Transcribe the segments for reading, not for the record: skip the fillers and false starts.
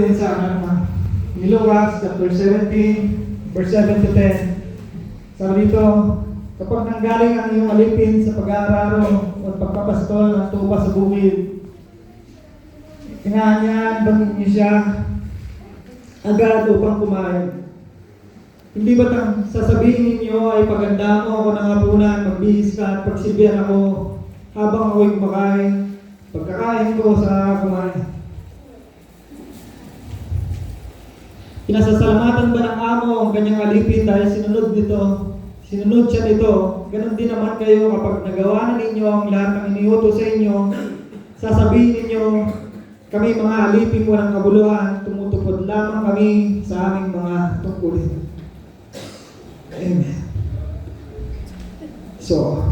Sa Lucas chapter 17 verse 7 to 10. Sabi dito, kapag nanggaling ang iyong alipin sa pag-aararo at pagpapastol ng tupa sa bukid, kinahangyan bangin niyo siya agad upang kumain. Hindi ba sasabihin ninyo ay paganda mo ako ng hapunan, magbihis ka at pagsilbihan ako habang ako'y kumakain, pagkakain ko sa kumain. Pinasasalamatan ba ng amo ang kanyang alipin dahil sinunod siya nito? Ganon din naman kayo kapag nagawa na ninyo ang lahat ng iniutos sa inyo, sasabihin ninyo, kami mga alipin walang kabuluhan, tumutupod lamang kami sa aming mga tungkulin. Amen. So,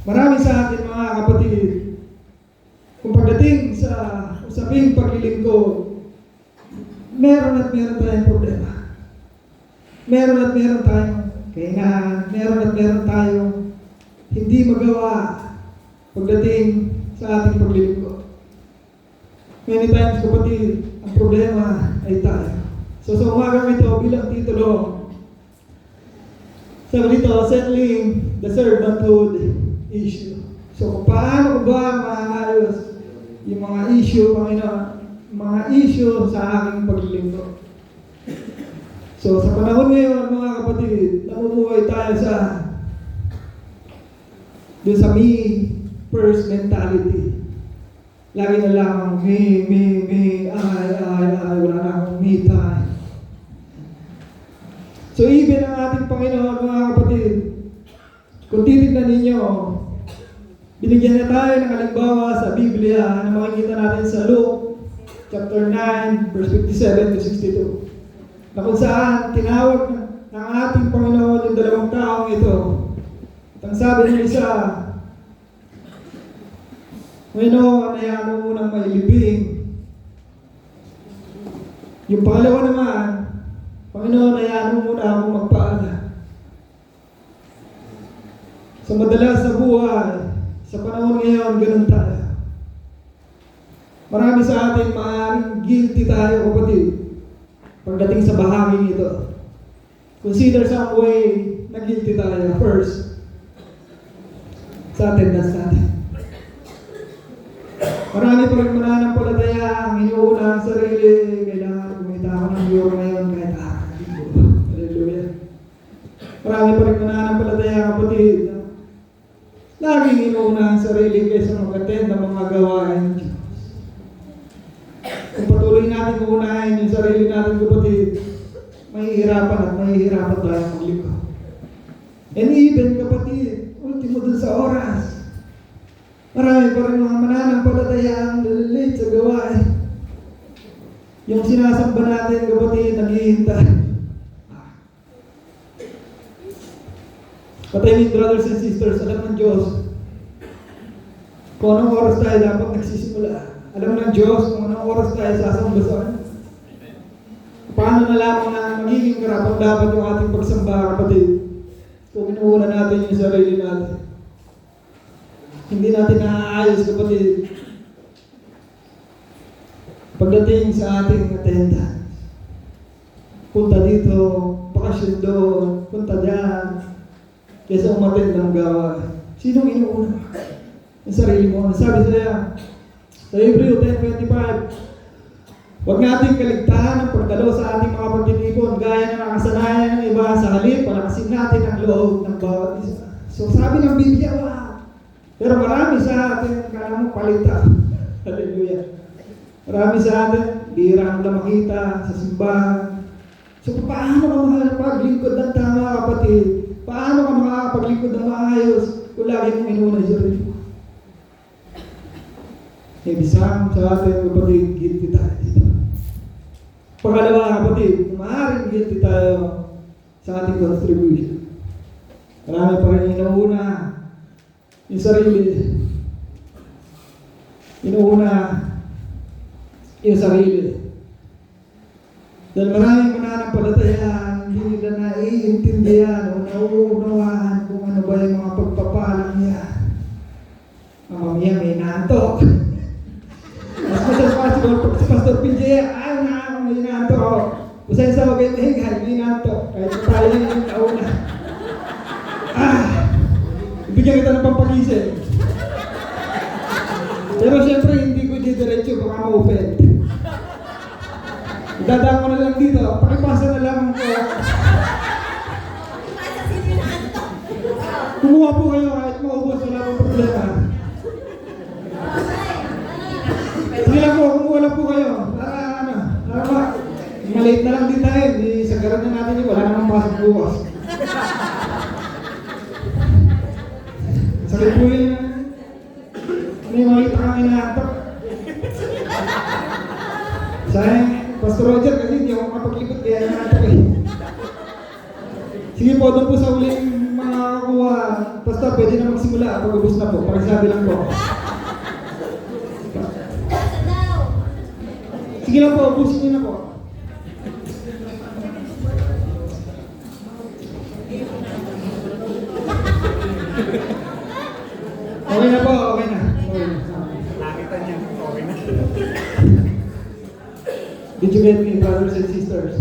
marami sa atin mga kapatid, kung pagdating sa usaping paglilingkod, meron tayong problema. Meron tayong kailangan. Meron tayong hindi magawa pagdating sa ating paglilingkod. Many times, kapatid, ang problema ay tayo. So, sa umagang ito, bilang titulo, sabi dito, settling the servanthood issue. So, paano ba maayos yung mga issue, Panginoon, mga issue sa aking paglilingkod. So, sa panahon ngayon, mga kapatid, namumuhay tayo doon sa me first mentality. Lagi na lang, me, wala na akong me time. So, even ang ating Panginoon, mga kapatid, kung titignan ninyo, binigyan na tayo ng halimbawa sa Biblia na makikita natin sa Luke chapter 9, verse 57 to 62. Na kung saan tinawag ng ating Panginoon yung dalawang taong ito. At ang sabi ng isa, Panginoon, hayaan mo munang mailibing. Yung pangalawa naman, Panginoon, hayaan mo muna akong magpaala. Sa madalas na buhay, sa panahon ngayon, ganun tayo. Marami sa atin maaaring guilty tayo, kapatid, pagdating sa bahaging ito. Consider some way na guilty tayo first sa attendance natin. Marami pa rin mananampalataya ang inuuna ang sarili. Kailangan kumita ako ng euro ngayon kahit hallelujah. Marami pa rin mananampalataya, kapatid, laging inuuna ang sarili kaysa mag-attend ng mga gawain. Kung patuloy natin uunahin yung sarili natin, kapatid, mahihirapan tayo maglingkod. And even, kapatid, ultimo dun sa oras, marami pa rin mga mananampalataya ang late sa gawain. Yung sinasamba natin, kapatid, naghihintay. Patayin, brothers and sisters, alam ng Diyos kung anong oras tayo dapat nagsisimula. Alam ng Diyos kung anong oras tayo sasambasan. Paano nalaman na magiging karapat dapat yung ating pagsamba, kapatid? Kung inuuna natin yung sarili natin. Hindi natin naaayos, kapatid. Pagdating sa ating attendance, punta dito, bakasyon doon, punta dyan, kaysa umattend ng gawa. Sinong inuuna? Yung sarili mo. Sabi sila, sa Hebreo 10:25, huwag natin kaligtahan ang pagdalo sa ating mga pagtitipon gaya ng nakasanayan ng iba, sa halip, palakasin natin ang loob ng bawat isa. So sabi ng Biblia, pero marami sa atin, kaya mo palita. Hallelujah. Marami sa atin, bihira na makita sa simbahan. So paano ka makapaglingkod ng tama, kapatid? Paano ka makapaglingkod ng maayos kung lagi mong inuna yung sarili mo? Ibisang sa atin, kapatid, guilty tayo dito. Pangalawa, kapatid, maaaring guilty tayo sa ating contribution. Marami pa rin inuuna yung sarili. Inuuna yung sarili. Dahil maraming mananampalataya, hindi nila naiintindihan o nauunawaan kung ano ba yung mga pagpapalang niya. Mamaya may nantok. As much as possible, Pastor PJ, ayaw na ako Pasensya sa kayo mahinga, hindi nato. Kahit na tayo yung nauna. Ibigyan kita ng pampagising. Pero siyempre, hindi ko didiretso, baka ma-open. Idadaan ko na lang dito, pakipasa na lang ko. Kumuha po kayo kahit maubos, wala pong problema. Sige lang po, kumuha lang po kayo. Para malate na lang din tayo. Sagaran na natin yung wala namang pasok bukas. Sakit po yun. May makita kang inaantok. Sayang, Pastor Roger, kasi hindi ako makapaglikot kaya inaantok eh. Sige po, doon po sa uling mga kuha. Pastor, pwede na magsimula. Pag-ubos na po, pakisabi lang po. Sige lang po, ubusin niyo na po. Okay na po, okay na. Nakita niya, okay na. Did you get me, brothers and sisters?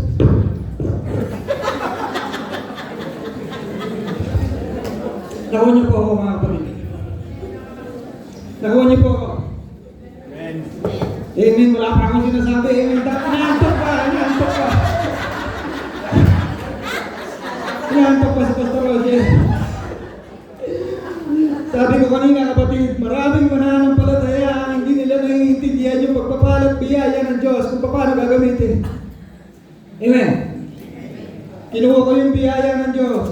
Nakuha niyo po ako, mga kapatid. Nakuha niyo po ako. Amen. Amen, wala pa akong sinasabi. Amen, inaantok pa, inaantok pa. Inaantok pa si Pastor Roger. Sabi ko kanina kapatid, maraming mananampalataya ang hindi nila naiintindihan yung pagpapalat biyaya ng Diyos kung paano gagamitin. Amen. Kinuha ko yung biyaya ng Diyos.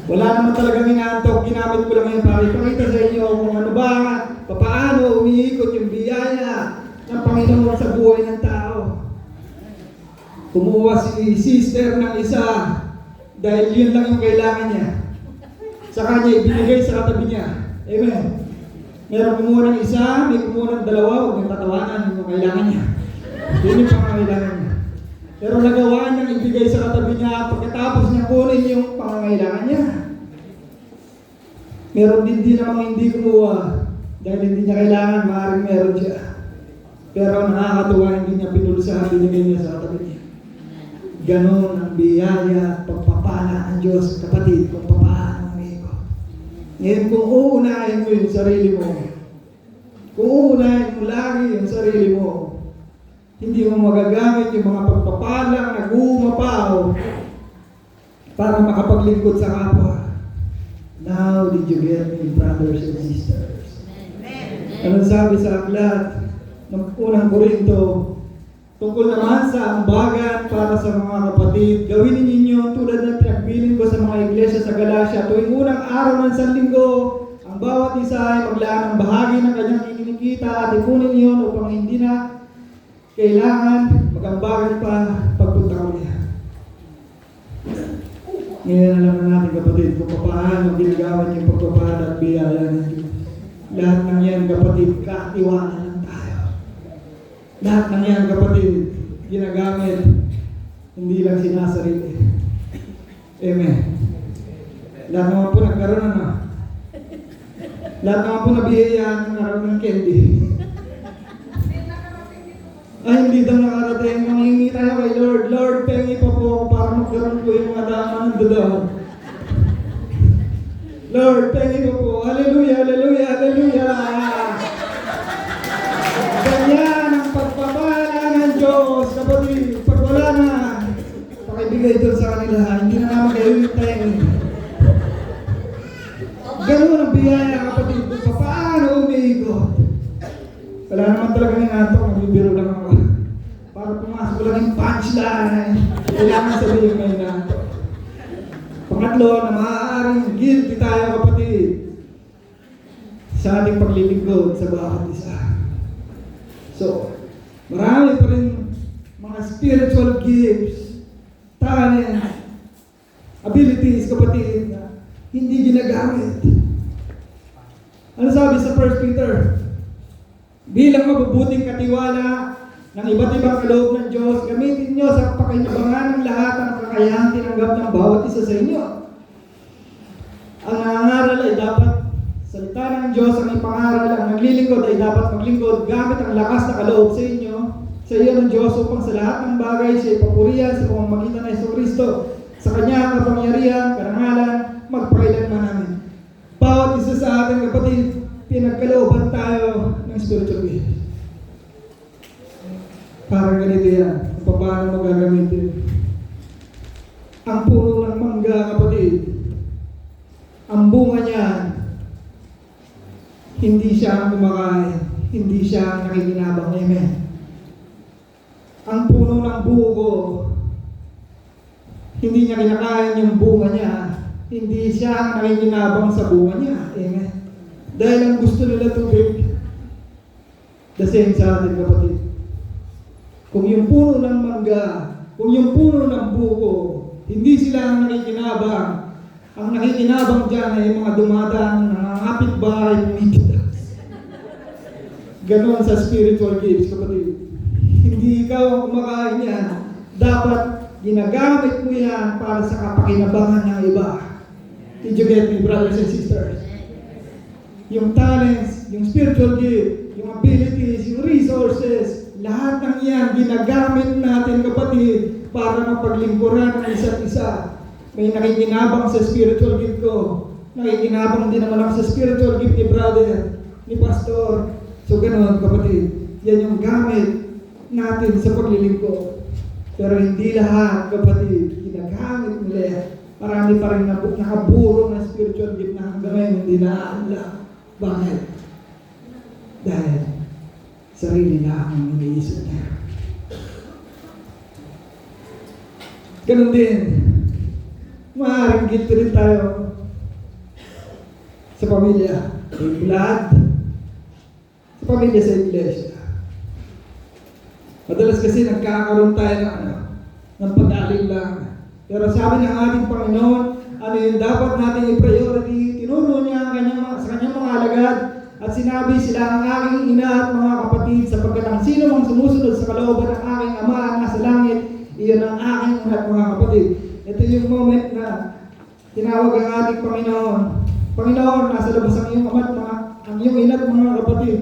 Wala naman talagang inaantok, ginamit ko lang yan para ipakita sa inyo kung ano ba, paano umiikot yung biyaya ng Panginoon sa buhay ng tao. Kumuha si sister ng isa dahil yun lang yung kailangan niya. Sa kanya, ibinigay sa katabi niya. Amen. Meron kumuha ng isa, may kumuha ng dalawa, huwag niyang tatawanan yung kailangan niya. Yun yung pangangailangan niya. Pero nagawa niyang ibigay sa katabi niya pagkatapos niya kunin yung pangangailangan niya. Meron din namang hindi kumuha dahil hindi niya kailangan, maaaring meron siya. Pero nakakatuwa, hindi niya pinulsahan, binigay niya sa katabi niya. Ganon ang biyaya at pagpapala ng Diyos, kapatid, kung paano. Ngayon, kung uunahin mo yung sarili mo, kung uunahin mo lagi yung sarili mo, hindi mo magagamit yung mga pagpapalang nag-uumapaw para makapaglingkod sa kapwa. Now, did you get me, brothers and sisters? Anong sabi sa aklat ng unang Korinto, tungkol naman sa ambagan para sa mga kapatid, gawin ninyo tulad ng pinagbilin ko sa mga iglesia sa Galacia. Tuwing unang araw ng Sanlinggo, ang bawat isa ay maglaan ng bahagi ng kanyang kikinikita at ipunin yun upang hindi na kailangan magambagan pa pagpunta ko niya. Ngayon alam na natin kapatid kung paano ginagamit yung pagpapala at biyaya ng Diyos. Lahat ng yan kapatid, katiwala lang tayo. Lahat ng yan kapatid, ginagamit, hindi lang sinasarili. Amen. Lahat naman po nagkaroon na. Lahat naman po nabihayaan ng araw ng candy. Ay, hindi daw nakarating. Manghingi tayo kay Lord. Lord, pengi pa po ako para magkaroon po yung mga dama ng dadaw. Lord, pengi pa po. Hallelujah, hallelujah, hallelujah. Ganyan ang pagpapala ng Diyos, kapatid. Pag wala na, pakibigay doon sa kanila. Hindi na naman kayo yung tengi. Ganun ang biyaya, kapatid. Kung paano umiikot. Wala naman talaga ng antok, nagbibiro lang ako. Para pumasok lang yung punchline. Kailangan sabihin ngayon na antok. Pangatlo, na maaaring guilty tayo kapatid sa ating paglilingkod sa bawat isa. So, marami pa rin mga spiritual gifts, talents, abilities kapatid na hindi ginagamit. Ano sabi sa 1 Peter? Bilang mabubuting katiwala ng iba't ibang kaloob ng Diyos, gamitin nyo sa pakinabangan ng lahat ng kakayahang tinanggap ng bawat isa sa inyo. Ang nangangaral ay dapat salita ng Diyos ang ipangaral. Ang naglilingkod ay dapat maglingkod gamit ang lakas na kaloob sa inyo Sa iyo ng Diyos upang sa lahat ng bagay siya ipapurihan sa pamamagitan ng Jesucristo. Sa Kanya ang kapangyarihan, karangalan, magpakailanman namin. Bawat isa sa atin, kapatid, pinagkalooban tayo ng spiritual gift. Parang ganito yan, kung paano magagamitin. Ang puno ng mangga, kapatid, ang bunga niyan, hindi siya ang kumakain, hindi siya ang nakikinabang. Amen. Ang puno ng buko, hindi niya kinakain yung bunga niya, hindi siya ang nakikinabang sa bunga niya. Amen. Dahil ang gusto nila tubig, the same sa atin, kapatid. Kung yung puno ng mangga, kung yung puno ng buko, hindi sila ang nakikinabang. Ang nakikinabang dyan ay mga dumadaan, nangangapit bahay, pumipitas. Ganon sa spiritual gifts, kapatid. Hindi ikaw ang kumakain yan. Dapat ginagamit mo yan para sa kapakinabangan ng iba. Did you get me, brothers and sisters? Yung talents, yung spiritual gift, yung abilities, yung resources, lahat ng yan ginagamit natin, kapatid, para mapaglingkuran ng isa't isa. May nakikinabang sa spiritual gift ko. Nakikinabang din naman ako sa spiritual gift ni brother, ni pastor. So ganoon, kapatid. Yan yung gamit natin sa paglilingkod. Pero hindi lahat, kapatid, ginagamit nila. Marami pa rin nakaburo ng spiritual gift na hanggang ngayon hindi naaalam. Bakit? Dahil sarili na ang iniisip niya. Ganun din, maaaring guilty rin tayo sa pamilya, sa blood, sa pamilya sa iglesia. Madalas kasi nagkakaroon tayo ng pag-aling lang. Pero sabi ng ating Panginoon, ano yung dapat nating i-priority, tinuro niya sa kanyang mga alagad, at sinabi sila ang aking ina at mga kapatid, sapagkat ang sino mang sumusunod sa kalooban ng aking Ama na nasa langit, iyon ang aking ina at mga kapatid. Ito yung moment na tinawag ang ating Panginoon. Panginoon, nasa labas ang iyong ama at ang iyong ina at mga kapatid.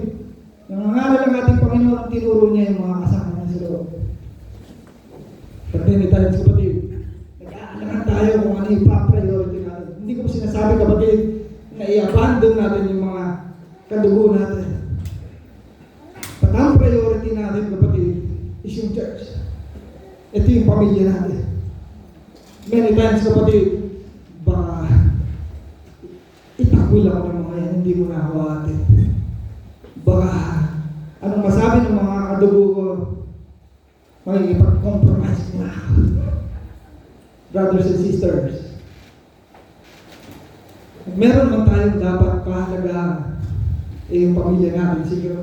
Nangangaral ang ating Panginoon, tinuro niya yung mga kasama niya sa loob. Pagdini tayo, kapatid, nag-aalangan tayo kung ano yung priority natin. Hindi ko sinasabi, kapatid, na i-abandon natin yung mga kadugo natin. But ang priority natin, kapatid, is yung church. Ito yung pamilya natin. Many times, kapatid, baka itakwil ako ng mga yan, hindi mo na ako atin. Baka anong masabi ng mga kadugo ko, makikipag-compromise mo na ako. Brothers and sisters, meron man tayong dapat pahalagaan yung pamilya natin siguro.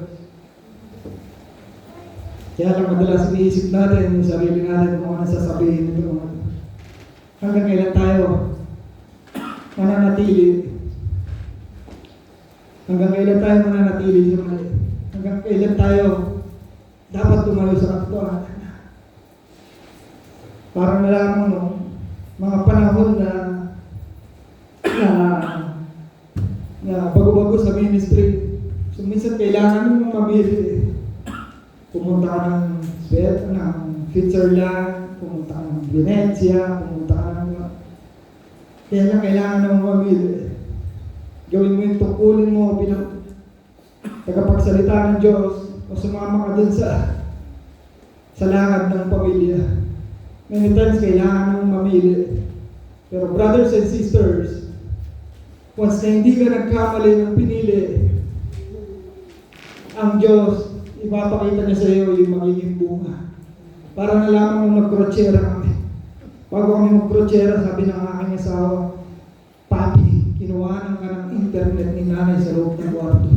Kaya lang madalas iniisip natin yung sarili natin kung ano sasabihin nito. Hanggang kailan tayo mananatili? Hanggang kailan tayo mananatili sa mali? Hanggang kailan tayo dapat tumayo sa katotohanan? Parang nalaman mo, mga panahon na bago-bago sa ministry. So minsan kailangan mo mabili. Pumunta ka ng Switzerland, pumunta ka ng Venezia, pumunta ka ng... Kaya lang kailangan mo mabili. Gawin mo yung tungkulin mo bilang tagapagsalita ng Diyos o sumama ka dun sa lakad ng pamilya. Many times kailangan mong mamili. Pero brothers and sisters, once na hindi ka nagkamali ng pinili, ang Diyos, ipapakita niya sa iyo yung magiging bunga. Para nalaman mo mag-krotsera kami. Bago kami mag-krotsera, sabi ng aking asawa, Papi, kinuhanan ka ng internet ni nanay sa loob ng kwarto.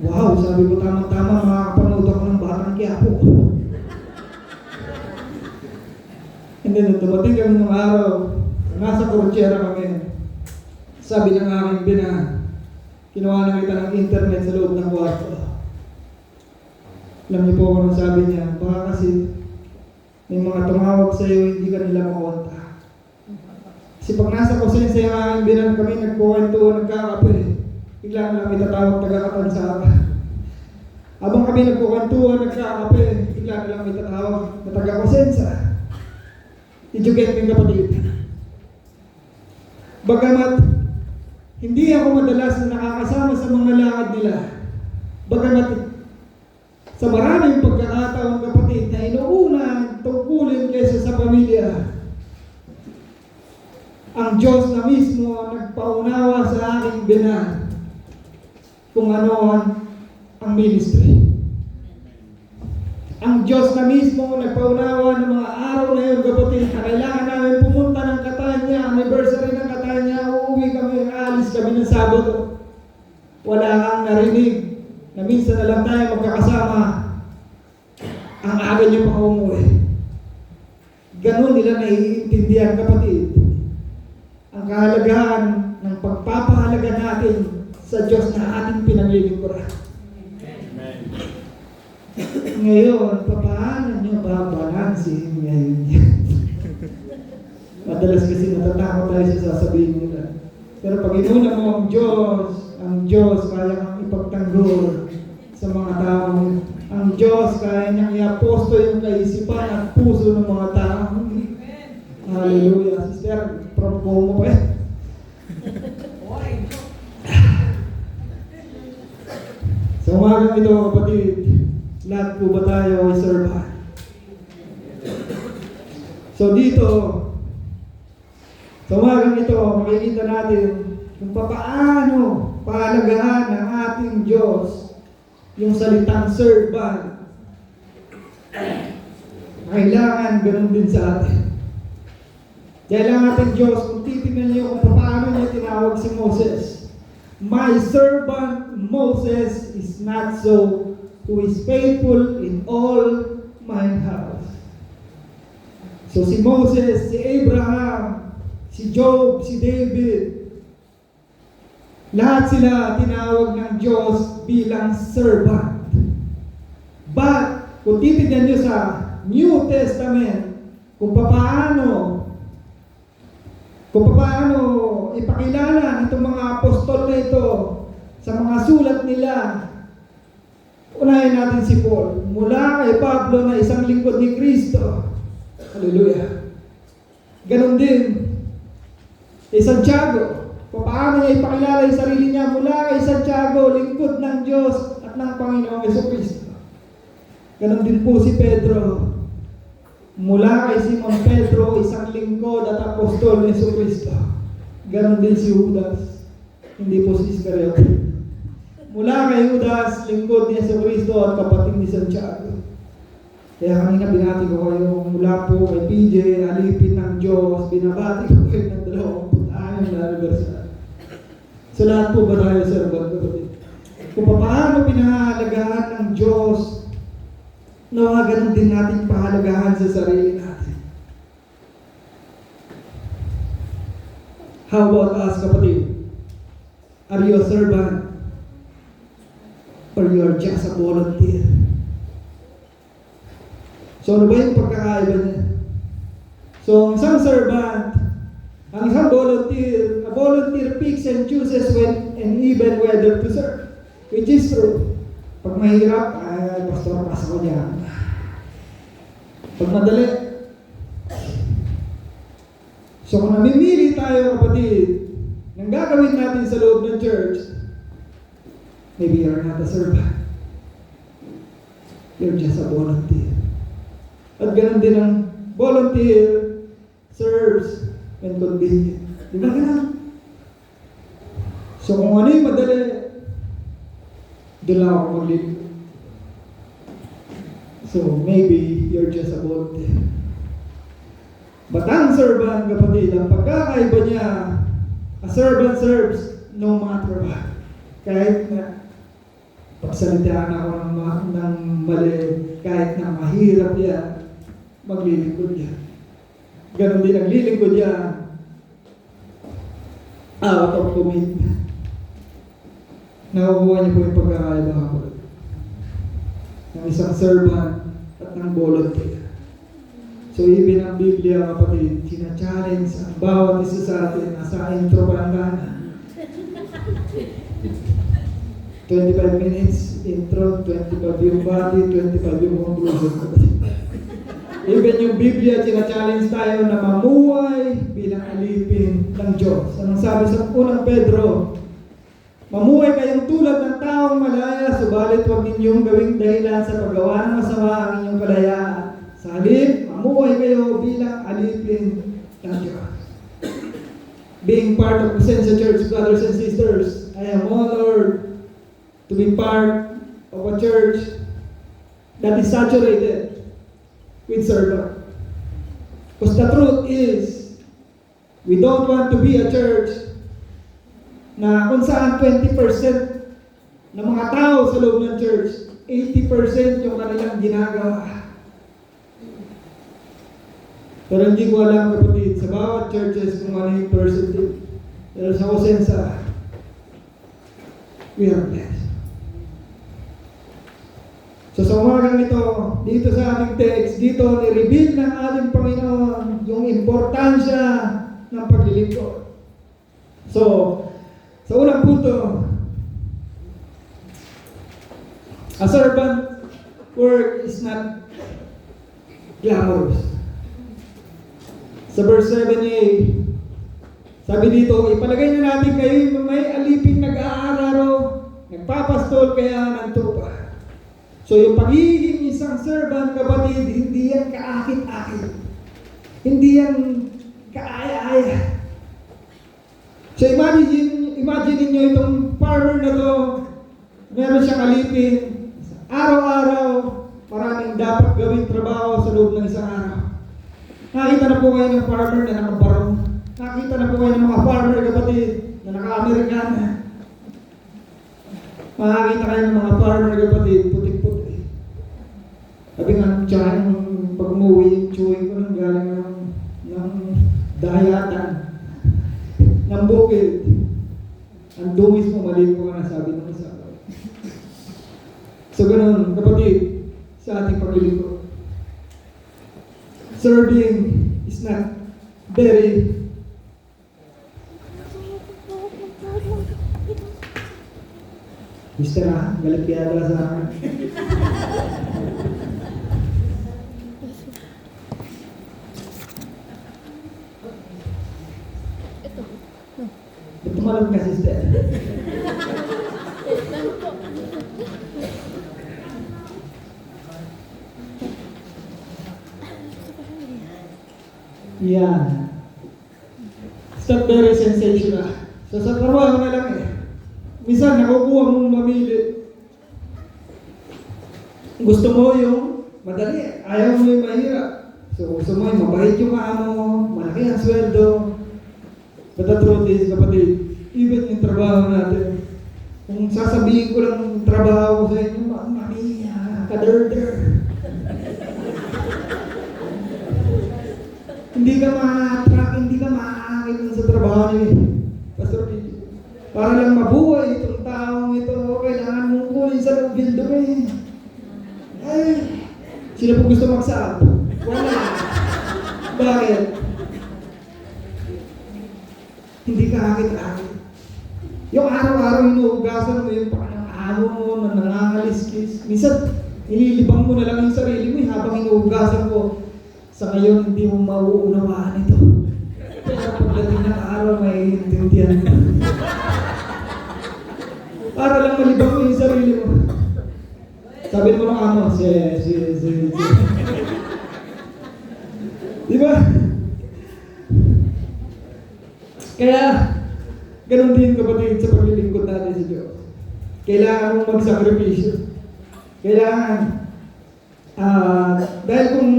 Wow, sabi ko tama-tama, makakapanood ako ng Batang Quiapo. And then, dumating kami nung araw, nasa krotsera kami. Sabi ng aking bina, kinuhanan kita ng internet sa loob ng kwarto. Alam niyo po kung sabi niya, baka kasi may mga tumawag sa iyo, hindi ka nila makonta. Kasi pag nasa konsensya yung aking binan kami, nagkukwento, nagkakape, bigla na lang itatawag taga-Katansara. Habang kami nagkukwentuhan, nagkakape, bigla na lang may tatawag na taga-Cosenza. Did you get me, kapatid? Bagamat hindi ako madalas na nakakasama sa mga lakad nila, bagamat sa maraming pagkakataon, kapatid, na inuuna tungkulin kaysa sa pamilya, ang Diyos na mismo ang nagpaunawa sa aking binan kung ano ang ministry. Ang Diyos na mismo ang nagpaunawa ng mga araw na yun, kapatid, na kailangan namin pumunta ng Catania, anniversary ng Catania, uuwi kami, aalis kami ng Sabado. Wala kang narinig na minsan na lang tayo magkakasama. Ang aga niyo pa umuwi. Ganun nila naiintindihan, kapatid, ang kahalagahan ng pagpapahalaga natin sa Diyos na ating pinaglilingkuran. Amen. Ngayon, paano nyo babalansin ngayon yan? Madalas kasi natatakot tayo sa sasabihin nila. Pero pag inuna mo ang Diyos kaya kang ipagtanggol sa mga tao. Ang Diyos kaya niyang iaposto yung kaisipan at puso ng mga tao. Hallelujah. Sister, promo mo pa eh. Sa umagang ito, kapatid, lahat po ba tayo ay servant? So dito, sa umagang ito, makikita natin kung paano pahalagahan ng ating Diyos yung salitang servant. Kailangan ganun din sa atin. Dahil ang ating Diyos, kung titignan niyo kung paano niya tinawag si Moses, my servant Moses is not so, who is faithful in all mine house. So si Moses, si Abraham, si Job, si David, lahat sila tinawag ng Diyos bilang servant. But, kung titignan nyo sa New Testament, kung paano ipakilala itong mga apostol na ito sa mga sulat nila, unahin natin si Paul. Mula kay Pablo na isang lingkod ni Kristo. Hallelujah. Ganon din kay Santiago. Paano niya ipakilala yung sarili niya mula kay Santiago, lingkod ng Diyos at ng Panginoong Jesucristo. Ganon din po si Pedro. Mula kay Simon Pedro, isang lingkod at apostol ni Jesucristo. Ganon din si Judas. Hindi po si Iscariote. Mula kay Judas, lingkod ni Jesucristo at kapatid ni Santiago. Kaya kanina binati ko kayo mula po kay PJ, alipin ng Diyos, binabati ko kayo ng 26 na anniversary. So lahat po ba tayo servant? Kung paano pinahalagahan ng Diyos, nawa ganun din natin pahalagahan sa sarili natin. How about us, kapatid? Are you a servant? Or you are just a volunteer? So ano ba yung pagkakaiba niya? So ang isang servant, ang isang volunteer, a volunteer picks and chooses when and even whether to serve. Which is true. Pag mahirap, pastor, pasa ko dyan. Pag madali. So kung namimili tayo, kapatid, ng gagawin natin sa loob ng church, maybe you're not a servant. You're just a volunteer. At ganun din ang volunteer serves when convenient. Di ba ganun? So kung ano yung madali, doon lang ako maglilingkod. So maybe you're just a volunteer. But ang servant, kapatid, ang pagkakaiba niya, a servant serves no matter what. Kahit na pagsalitaan ako ng mali, kahit na mahirap yan, maglilingkod yan. Ganon din ang lilingkod yan out of commitment. Nakukuha niyo po yung pagkakaiba ako ng isang servant at ng volunteer. So even ang Biblia, kapatid, sina-challenge ang bawat isa sa atin. Nasa intro pa lang. 25 minutes intro, 25 yung body, 25 yung conclusion. Even yung Biblia, challenge tayo na mamuhay bilang alipin ng Diyos. Anong sabi sa unang Pedro? Mamuhay kayong tulad ng taong malaya, subalit huwag ninyong gawing dahilan sa paggawa ng masama ang inyong kalayaan. Sa halip, mamuhay kayo bilang alipin ng Diyos. Being part of Presencia Church, brothers and sisters, I am honored to be part of a church that is saturated with servant. Because the truth is, we don't want to be a church na kung saan 20% ng mga tao sa loob ng church, 80% yung kanilang ginagawa. Pero hindi ko alam, kapatid, sa bawat churches kung ano yung percentage. Pero sa Cosenza, we are blessed. So sa umagang ito, dito sa ating text, dito ni-reveal ng ating Panginoon yung importansya ng paglilingkod. So, sa unang punto, a servant work is not glamorous. Sa verse 7a, sabi dito, ipalagay na natin kayo may aliping nag-aararo, nagpapastol kaya ng tupa. So yung pagiging isang servant, kapatid, hindi yan kaakit-akit. Hindi yan kaaya-aya. So imagine niyo itong farmer na to, meron siyang alipin, araw-araw, maraming dapat gawing trabaho sa loob ng isang araw. Nakita na po kayo ng farmer na nakabarong. Nakita na po kayo ng mga farmer, kapatid, na naka-Amerikana. Makakita kayo ng mga farmer, kapatid, putik-putik. Sabi nga, tsaka yung pag umuwi, yung chewing ko nang galing ng dayatan, ng bukid. Ang dumis mo, mali ko na sabi ng isa. So ganun, kapatid, sa ating paglilingkod. Serving is not very Mister galit kaya pala sa akin. Ito malam ka, sister. Yan. It's not very sensational. So sa trabaho na lang minsan nakukuha mong mamili. Gusto mo yung madali, ayaw mo yung mahirap. So gusto mo yung mabait yung amo, malaki ang sweldo. But the truth is, kapatid, even yung trabaho natin, kung sasabihin ko lang yung trabaho ko sa inyo, mamiya, kaderder. Hindi ka ma-attract, hindi ka ma-aakit sa trabaho niyo. Pastor P. Para lang mabuhay itong taong ito, kailangan mong kunin sa loob dumi. Ay, sino po gusto mag-saab? Wala. Bakit? Hindi ka akit-akit. Yung araw-araw hinuhugasan mo yung panang amo mo na nangangaliskis. Minsan, nililibang mo na lang yung sarili mo habang hinuhugasan mo. Sa ngayon, hindi mo mauunawaan ito. Pero pagdating ng araw, may intindihan mo. Para lang malibang mo yung sarili mo. Sabi mo ng amo, Di ba? Kaya, ganun din kapatid sa paglilingkod natin sa Diyos. Kailangan mong magsakripisyo. Kailangan, dahil kung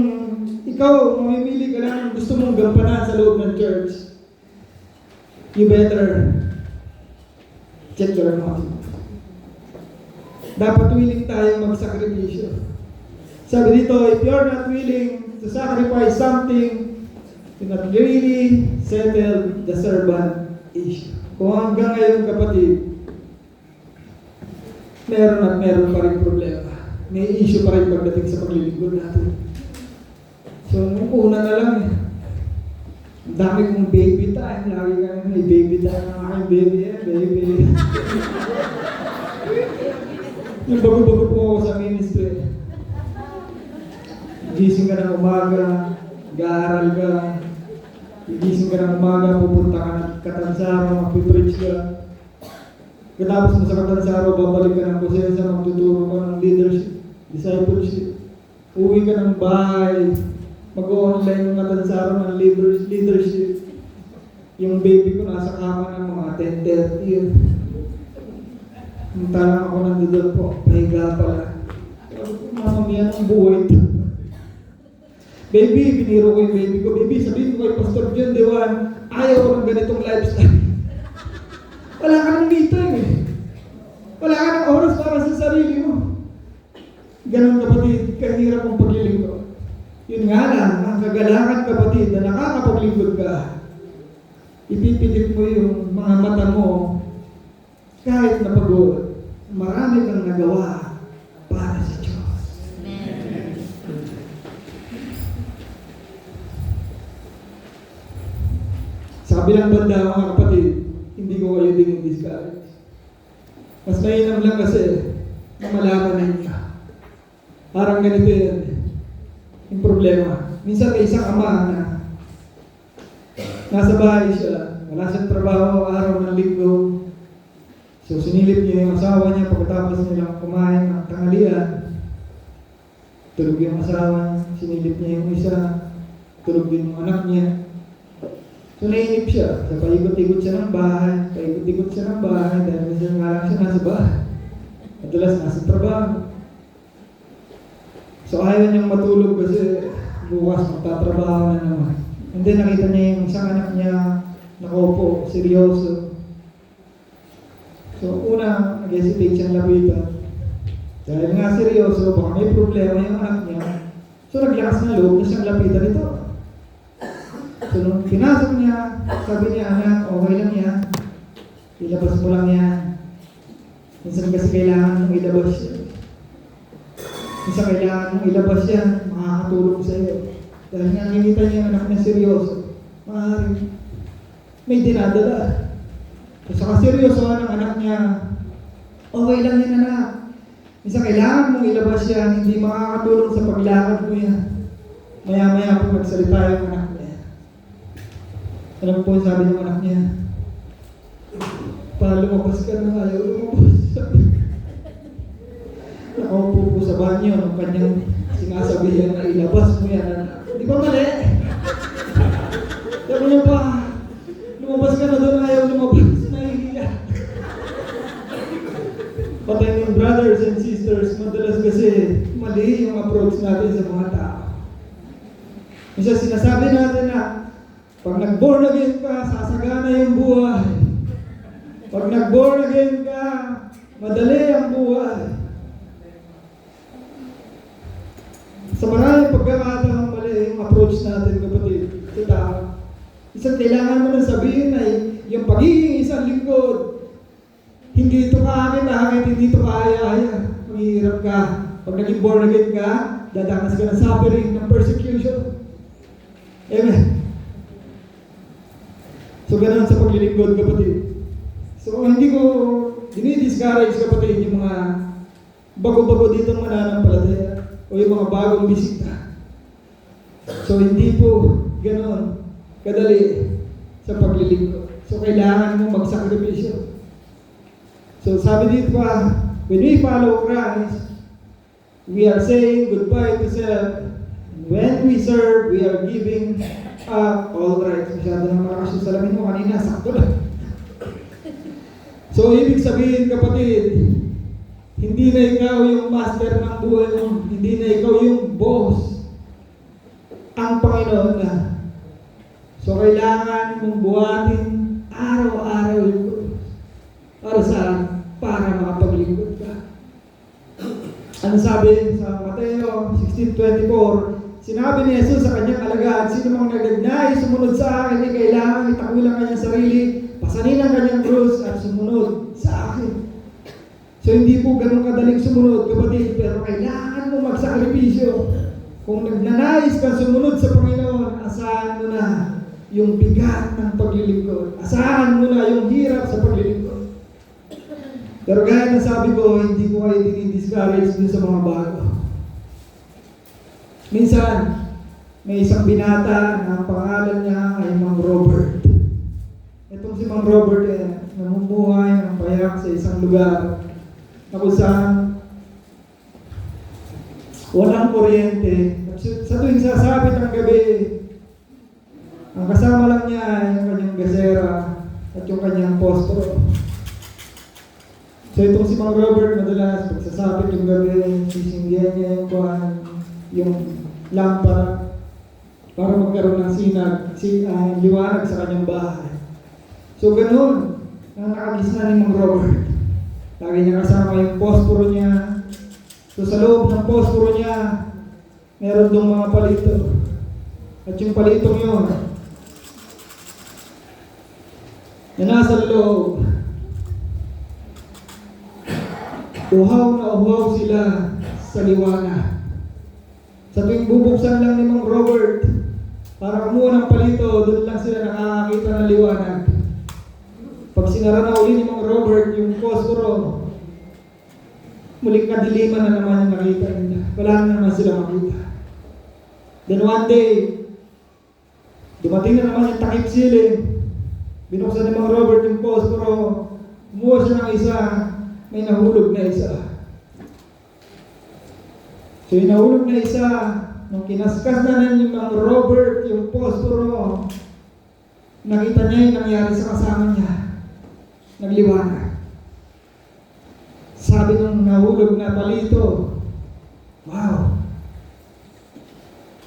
ikaw, mamimili ka lang gusto mong gampanan sa loob ng church, you better check your heart. Dapat willing tayo magsakripisyo. Sabi dito, if you're not willing to sacrifice something, you not really settle the servant issue. Kung hanggang ngayon, kapatid, meron at meron pa rin problema. May issue pa rin pagdating sa paglilingkod natin. So, nung una na lang ang dami kong baby time. Lagi kami may baby time ng aking baby. Yung bago-bago po ako sa ministry. Gising ka ng umaga, mag-aaral ka, gising ka ng umaga, pupunta ka ng Katansaro, magpipreach ka. Katapos mo sa Katansaro, babalik ka ng Kusesa, magtuturo ka ng leadership, discipleship. Uwi ka ng bahay, mag-online yung Katansaro ng leadership. Yung baby ko nasa kama ng mga 10:30. Muntalang ako nandun po, pahiga pala. Mamamiyan ang buhay ito. Baby, biniro ko yung baby ko. Baby, sabihin ko kay Pastor John Dewan, ayaw ko ng ganitong lifestyle. Wala ka ng me time eh. Wala ka ng oras para sa sarili mo. Ganon kapatid, kahirap ang paglilingkod. Yun nga lang, ang kagalakan kapatid na nakakapaglingkod ka, ipipilit mo yung mga mata mo kahit napagod. Marami kang nagawa para sa Diyos. Amen. Sa kabilang banda mga kapatid, hindi ko kayo din discourage. Mas mainam lang kasi na malaman ninyo. Parang ganito yan. Yung problema. Minsan may isang ama na nasa bahay siya, wala siyang trabaho, araw ng linggo. So sinilip niya yung asawa niya pagkatapos nilang kumain ng tanghalian. Tulog yung asawa niya, sinilip niya yung isa, tulog din yung anak niya. So nainip siya, so paikot-ikot siya ng bahay, dahil minsan nga lang siya nasa bahay. Madalas nasa trabaho. So ayaw niyang matulog kasi bukas magtatrabaho na naman. And then nakita niya yung isang anak niya nakaupo, seryoso. So una, nag-hesitate siyang lapitan. Dahil nga seryoso, baka may problema yung anak niya. So naglakas na loob na siyang lapitan ito. So nung pinasok niya, sabi niya, anak, okay lang yan. Ilabas mo lang yan. Minsan kasi kailangan mong ilabas siya. Minsan kailangan mong ilabas yan, makakatulog sa iyo. Dahil nga nakikita niya yung anak niya seryoso. Maaaring may dinadala. So sa kaseryosohan ng anak niya, okay lang yan anak. Minsan kailangan mong ilabas yan, hindi makakatulong sa paglakad mo yan. Maya-maya po magsalita yung anak niya. Alam po sabi ng anak niya, para lumabas ka na, ayaw lumabas. Nakaupo po sa banyo ng kanyang sinasabihan na ilabas mo yan anak. Di ba mali? Sabi niya pa, lumabas ka na doon, ayaw lumabas. Nahihiya. Patay ng brothers and sisters, madalas kasi mali yung approach natin sa mga tao. Minsan sinasabi natin na pag nag-born again ka, sasagana yung buhay. Pag nag-born again ka, madali ang buhay. Sa maraming pagkakataon mali yung approach natin kapatid sa tao. Isang kailangan mo na sabihin ay yung pagiging isang lingkod, hindi ito kaakit-akit, hindi ito kaaya-aya. Mahirap ka. Pag naging born again ka, dadanas ka ng suffering, ng persecution. Amen. So ganun sa paglilingkod kapatid. So hindi ko dinidiscourage kapatid yung mga bago-bago dito mananampalataya o yung mga bagong bisita. So hindi po ganoon kadali sa paglilingkod. So kailangan mo magsakripisyo. So sabi dito pa, when we follow Christ, we are saying goodbye to self. When we serve, we are giving up all rights. Masyado nang malakas yung salamin mo kanina, sakto lang. So ibig sabihin kapatid, hindi na ikaw yung master ng buhay mo. Hindi na ikaw yung boss. Ang Panginoon na. So kailangan mong buhatin araw-araw yung krus. Para saan? Para makapaglingkod ka. Ano sabi sa Mateo 16:24? Sinabi ni Jesus sa kanyang alagad, sino mang nagdagnay, sumunod sa akin, ay kailangan itakulang kanyang sarili, pasanin ang kanyang krus at sumunod sa akin. So hindi po ganun kadaling sumunod kapatid, pero kailangan mo magsakripisyo. Kung nagnanais kang sumunod sa Panginoon, asahan mo na yung bigat ng paglilingkod. Asahan mo na yung hirap sa paglilingkod. Pero gaya ng sabi ko, hindi ko kayo dinidiscourage dun sa mga bago. Minsan, may isang binata na ang pangalan niya ay Mang Robert. Itong si Mang Robert namumuhay ng payak sa isang lugar na kung saan walang kuryente. Sa tuwing sasapit ang gabi, ang kasama lang niya ay yung kanyang gasera at yung kanyang posporo. So itong si Mang Robert madalas pagsasapit yung gabi, sisinggihan niya yung lampara para magkaroon ng liwanag sa kanyang bahay. So ganoon ang nakagisna ni Mang Robert. Lagi niya kasama yung posporo niya. So sa loob ng posporo niya, meron dong mga palito. At yung palitong yun, na nasa loob, uhaw na uhaw sila sa liwanag. Sa tuwing bubuksan lang ni Mang Robert para kumuha ng palito, doon lang sila nakakakita ng liwanag. Pag sinara na uli ni Mang Robert yung posporo, muling kadiliman na naman yung nakita nila. Wala na naman sila makita. Then one day, dumating na naman yung takip siling. Binuksan ni Mang Robert yung posporo, kumuha siya ng isa, may nahulog na isa. So yung nahulog na isa, nung kinaskas na ni Mang Robert yung posporo, nakita niya yung nangyari sa kasama niya. Nagliwanag. Sabi nung nahulog na palito, wow,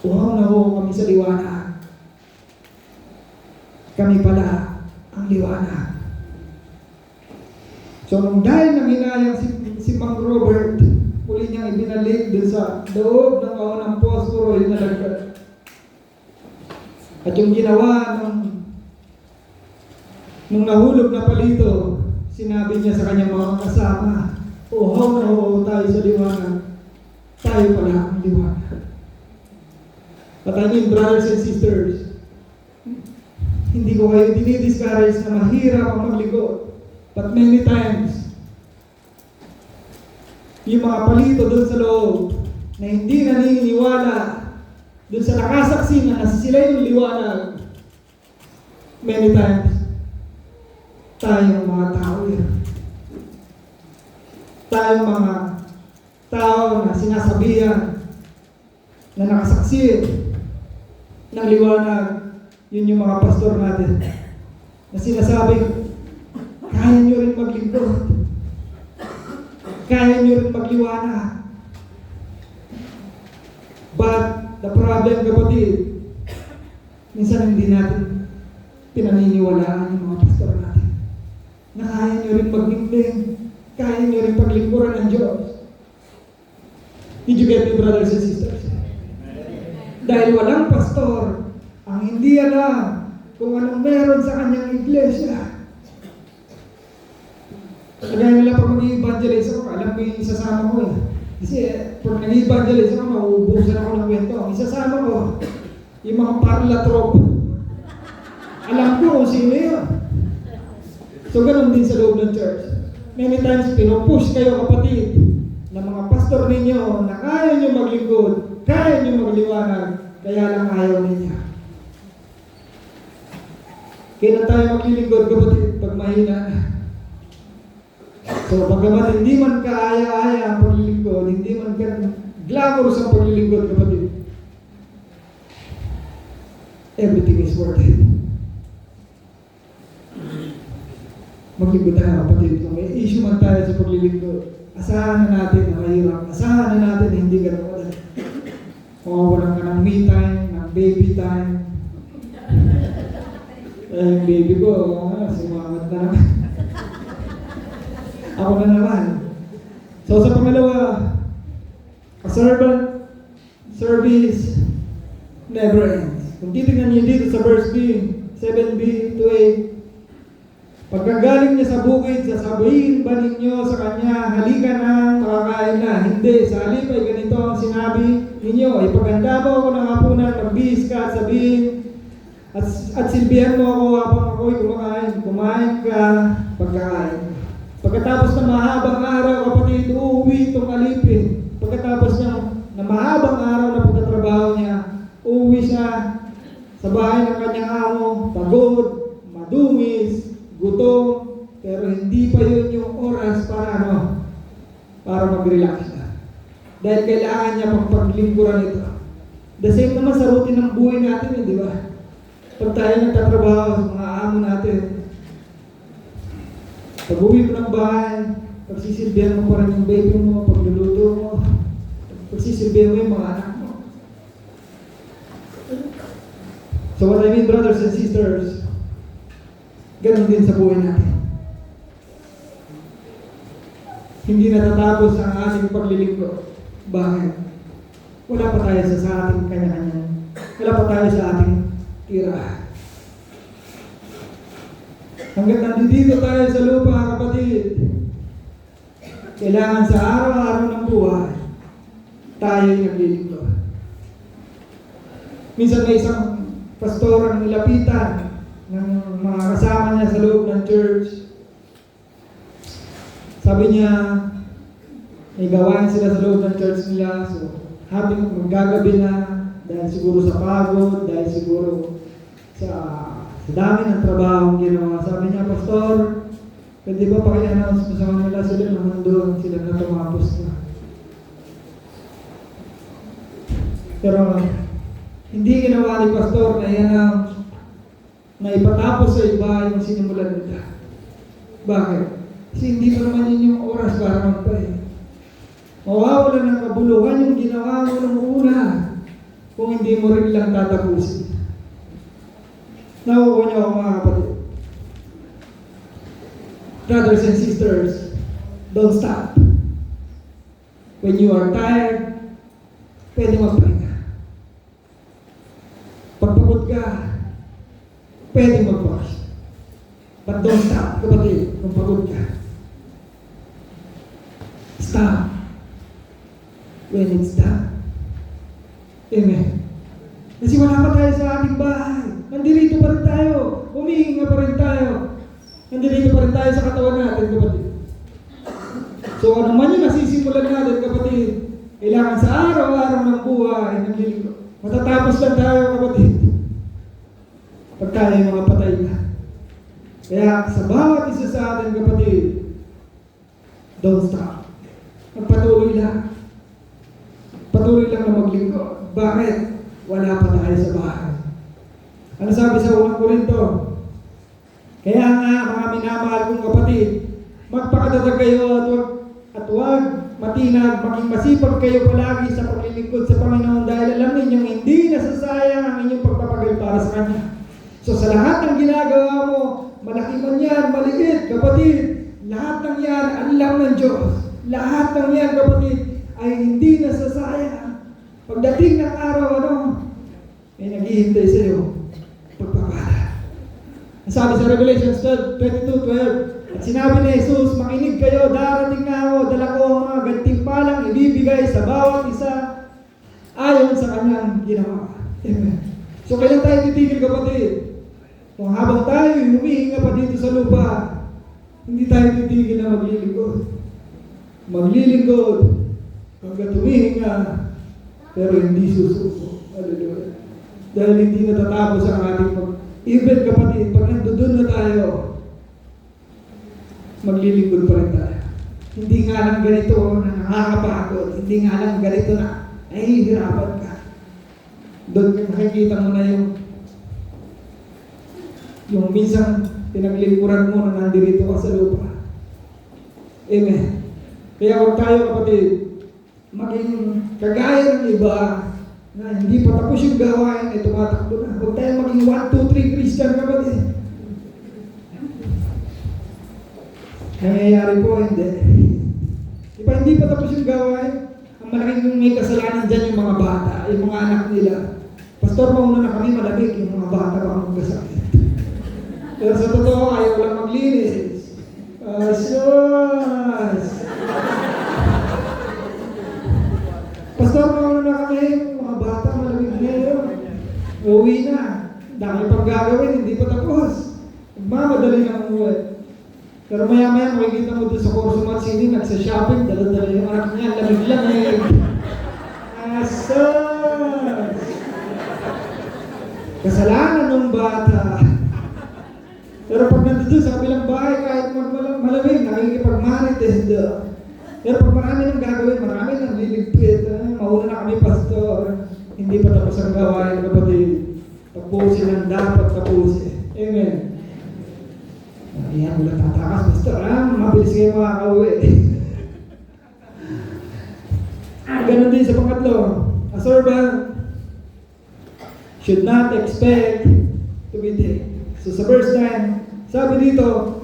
uhaw na ho kami sa liwanag. Kami pala ang liwanag. So nung dahil nang hinayang si Mang Robert, muli niyang ibinalik dun sa loob ng kaunang posporo yung nalagdag. At yung ginawa nung nahulog na palito, sinabi niya sa kanyang mga kasama, uhaw na uhaw tayo sa liwanag, tayo pala ang liwanag. At I mean, brothers and sisters, hindi ko kayo dinidiscourage na mahirap ang magligo. But many times, yung mga palito doon sa loob na hindi naniniwala doon sa nakasaksi na nasa sila yung liwanag, many times, tayong mga tao yan. Tayong mga tao na sinasabihan na nakasaksi ng liwanag, yun yung mga pastor natin na sinasabi, kaya nyo rin maglingkod, kaya nyo rin magliwanag. But the problem, kapatid, minsan hindi natin pinaniniwalaan yung mga pastor natin na kaya nyo rin maglingling, kaya nyo rin paglingkuran ng Diyos. Did you get me, brothers and sisters? Dahil walang pastor ang hindi alam kung anong meron sa kanyang iglesia. Kaya nila pag mag-i-evangelize ako, alam ko yung isasama ko eh. Kasi pag nag-i-evangelize ako, mauubusan ako ng kwento. Ang isasama ko, yung mga parlatrop. Alam ko kung sino yun. So ganun din sa loob ng church. Many times, pinupush kayo kapatid ng mga pastor ninyo na kaya nyo maglingkod, kaya nyo magliwanag, kaya lang ayaw ninyo. Kailan tayo maglilingkod kapatid pag mahina na? So pagkamat hindi man kaaya-aya ang paglilingkod, hindi man ka glamorous ang paglilingkod kapatid, everything is worth it. Maglingkod tayo kapatid. Kung may issue man tayo sa paglilingkod, asahan na natin na mahirap. Asahan na natin na hindi ganun kadali. Mawawalan ka ng me time, ng baby time. Yung baby ko, sumangat na naman. Ako na naman. So sa pangalawa, a servant service never ends. Kung titignan niyo dito sa verse B, 7b to 8, pagkagaling niya sa bukid, sasabihin ba ninyo sa kanya, halika na, makakain na? Hindi, sa halip ay ganito ang sinabi ninyo, ipaganda mo ako ng hapunan, magbihis ka at sabihin, at silbihan mo ako habang ako'y kumakain. Kumain ka, pagkakain. Pagkatapos ng mahabang araw, kapatid, uuwi itong alipin. Pagkatapos ng mahabang araw na pagtatrabaho niya, uuwi siya sa bahay ng kanyang amo, pagod, madungis, gutom, pero hindi pa yun yung oras para mag-relax siya. Dahil kailangan niya pang paglingkuran ito. The same naman sa routine ng buhay natin, di ba? Pag tayo nagtatrabaho sa mga amo natin, pag uwi mo ng bahay, pagsisilbihan mo pa rin yung baby mo, pagluluto mo, pagsisilbihan mo yung mga anak mo. So what I mean, brothers and sisters, ganun din sa buhay natin. Hindi natatapos ang ating paglilingkod. Bakit? Wala pa tayo sa ating kanya-kanya. Wala pa tayo sa ating tirahan. Hanggat nandito tayo sa lupa, kapatid, kailangan sa araw-araw ng buhay, tayo yung naglilingkod. Minsan may isang pastor ang nilapitan ng mga kasama niya sa loob ng church. Sabi niya, may gawain sila sa loob ng church nila, so habang magagabi na, dahil siguro sa pagod, dahil siguro sa dami ng trabaho ang ginawa. Sabi niya, Pastor, pwede ba paki-announce mo sa kanila sila naman doon, sila na tumapos na. Pero hindi ginawa ni Pastor na i-announce na ipatapos sa iba yung sinimulan nila. Bakit? Kasi hindi pa naman yun yung oras para magpahin. Mawawala ng kabuluhan yung ginawa mo ng una kung hindi mo rin lang tatapusin. Nakukuha niyo ako mga kapatid. Brothers and sisters, don't stop. When you are tired, pwede magpahinga. Pagpagod ka, pwede mag-wash. But don't stop, kapatid, kung pagod ka. Stop when it's done. Amen. Kasi wala pa tayo sa ating bahay. Nandito pa rin tayo. Humihinga pa rin tayo. Nandito pa rin tayo sa katawan natin, kapatid. So ano man yung nasisimulan natin, kapatid, kailangan sa araw-araw ng buhay, naglilingkod. Matatapos lang tayo, kapatid, pag tayo yung mga patay na. Kaya sa bawat isa sa atin, kapatid, don't stop. Magpatuloy lang. Patuloy lang na maglingkod. Bakit? Wala pa tayo sa bahay. Ano sabi sa 1 Corinto? Kaya nga, mga minamahal kong kapatid, magpakatatag kayo at huwag matinag, maging masipag kayo palagi sa paglilingkod sa Panginoon dahil alam ninyong hindi nasasayang ang inyong pagpapagal para sa Kanya. So sa lahat ng ginagawa mo, malaki man yan, maliit, kapatid, lahat ng yan, alam ng Diyos. Lahat ng yan, kapatid, ay hindi nasasayang. Pagdating ng araw, may naghihintay sa iyo. Pagpapala. Sabi sa Revelation 22:12, at sinabi ni Jesus, makinig kayo, darating na ako, dala ko ang mga gantimpalang ibibigay sa bawat isa ayon sa kanyang ginawa. Amen. So kailan tayo titigil, kapatid? Kung habang tayo humihinga pa dito sa lupa, hindi tayo titigil na maglilingkod. Maglilingkod hanggang humihinga, pero hindi susuko. Hallelujah. Dahil hindi natatapos ang ating even, kapatid, pag nandoon na tayo, maglilingkod pa rin tayo. Hindi nga lang ganito na nakakapagod, hindi nga lang ganito na nahihirapan ka. Doon nakikita mo na yung minsan pinaglingkuran mo na nandito ka sa lupa. Amen. Kaya huwag tayo, kapatid, maging kagaya ng iba na hindi pa tapos yung gawain ay tumatakbo na. Huwag tayo maging 1, 2, 3 Christian, kapatid. Nangyayari po, hindi. Di ba hindi pa tapos yung gawain? Ang malaking may kasalanan dyan yung mga bata, yung mga anak nila. Pastor, mauna na kami, malamig yung mga bata baka magkasakit. Pero sa totoo, ayaw lang maglinis. Asos! Pastor, mauna na kami, mga bata, malamig na yun. Uwi na. Dami pang gagawin, hindi pa tapos. Magmamadali na umuwi. Pero maya-maya makikita mo doon sa Corso City, nagsa-shopping, dala-dala yung anak niya, lamig lang eh. Asas! Kasalanan ng bata. Pero pag nandito sa kabilang bahay, kahit malamig, nakikipag-marites doon. Pero pag marami nang gagawin, marami nang liligpit. Mauna na kami, pastor. Hindi pa tapos ang gawain, kapatid. Tapusin ang dapat tapusin. Amen. Ayan, wala tatakas, pastor. Mabilis kayo makakauwi. Ganon din sa pangatlo. A servant should not expect to be taken. So sa verse 9, sabi dito,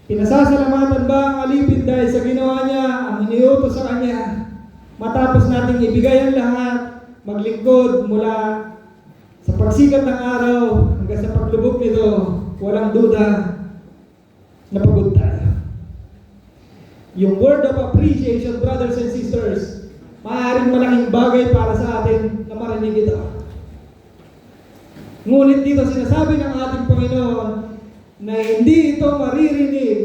pinasasalamatan ba ang alipin dahil sa ginawa niya, ang iniutos sa kanya, matapos nating ibigay ang lahat, maglingkod mula sa pagsikat ng araw hanggang sa paglubog nito, walang duda na pagod tayo. Yung word of appreciation, brothers and sisters, maaaring malaking bagay para sa atin na marinig ito. Ngunit dito sinasabi ng ating Panginoon na hindi ito maririnig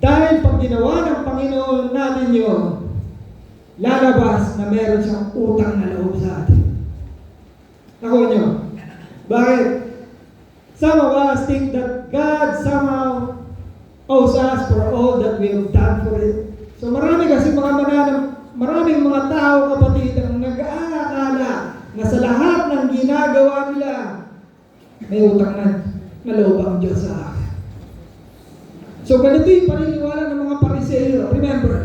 dahil pag ginawa ng Panginoon natin yun, lalabas na meron siyang utang na loob sa atin. Nakuha nyo? Bakit? Some of us think that God somehow owes us for all that we have done for it. So maraming mga tao, kapatid, ang nag-aakala na sa lahat ng ginagawa nila, may utang na loob ang Diyos sa akin. So ganito yung paniniwala ng mga Pariseo. Remember,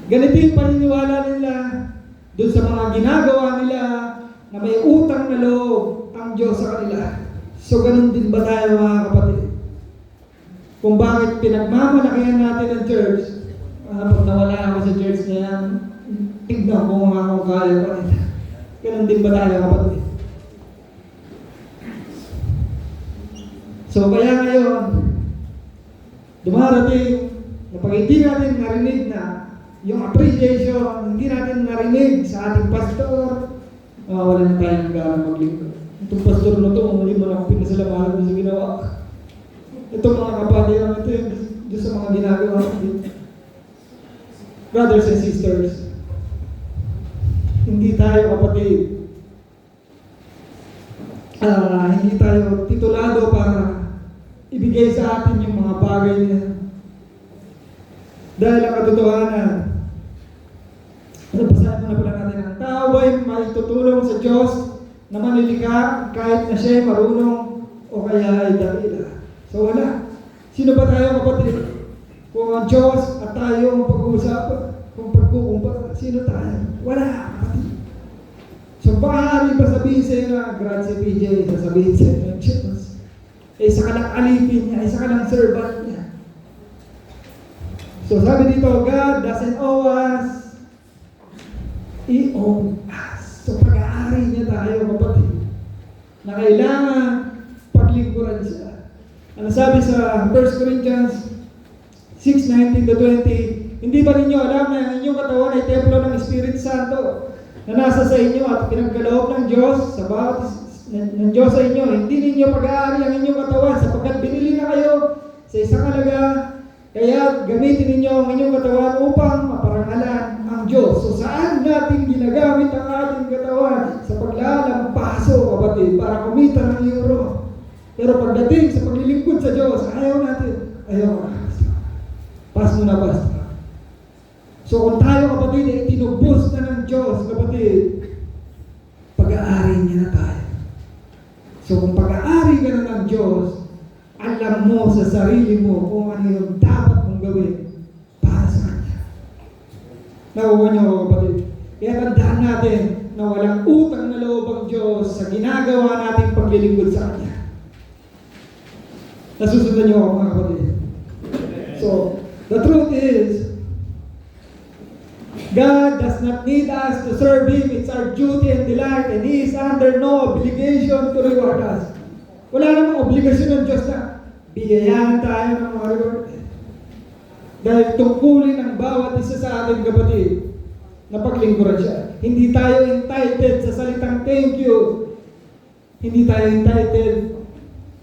ganito yung paniniwala nila doon sa mga ginagawa nila na may utang na loob ang Diyos sa kanila. So ganun din ba tayo, mga kapatid? Kung bakit pinagmamalakihan natin ang church, pag nawala ako sa church na yan, tignan ko kung akong kaya pa rin. Ganun din ba tayo, kapatid? So kaya ngayon, dumarating na pag hindi natin narinig na yung appreciation, hindi natin narinig sa ating pastor, wala na tayong gana maglingkod. Itong pastor na ito, hindi mo lang pinasalamatan sa ginawa. Itong mga kapatid, ito yung Diyos sa mga ginagawa. Brothers and sisters, hindi tayo, kapatid, hindi tayo titulado para ibigay sa atin yung mga bagay niya. Dahil ang katotohanan, nabasahan na pala natin, ang tao ay maitutulong sa Diyos na manilikha kahit na siya ay marunong o kaya ay dakila. So wala. Sino ba tayo, kapatid? Kung ang Diyos at tayo ang pag-uusapan, kung pagkukumpara, sino tayo? Wala, kapatid. So maaari ba sabihin sa'yo na, grazie PJ, sasabihin sa'yo ng Diyos, isa ka lang alipin niya, isa ka lang servant niya. So sabi dito, God doesn't owe us, He owes us. So pag-aari niya tayo, kapatid, na kailangan paglingkuran siya. Ano sabi sa 1 Corinthians 6:19-20, hindi ba ninyo alam na ang inyong katawan ay templo ng Espiritu Santo na nasa sa inyo at pinagkaloob ng Diyos sa bawat ng Diyos sa inyo? Hindi ninyo pag-aari ang inyong katawan sapagkat binili na kayo sa isang halaga, kaya gamitin ninyo ang inyong katawan upang maparangalan ang Diyos. So saan natin ginagamit ang ating katawan? Sa paglalampaso, kapatid, para kumita ng euro. Pero pagdating sa paglilingkod sa Diyos, ayaw natin. Ayaw na. Pas mo na, basta. So kung tayo, kapatid, ay tinubos na ng Diyos, kapatid, pag-aari niya na tayo. So kung pag-aari ka na ng Diyos, alam mo sa sarili mo kung ano yung dapat mong gawin para sa Kanya. Nakuha niyo, kapatid. Kaya tandaan natin na walang utang na loob ang Diyos sa ginagawa nating paglilingkod sa Kanya. Nasusundan niyo ako, mga kapatid. So, the truth is, God does not need us to serve Him. It's our duty and delight, and He is under no obligation to reward us. Wala namang obligasyon ng Diyos na biyayahan tayo ng mga reward. Dahil tungkulin ang bawat isa sa ating kapatid na paglingkuran siya. Hindi tayo entitled sa salitang thank you. Hindi tayo entitled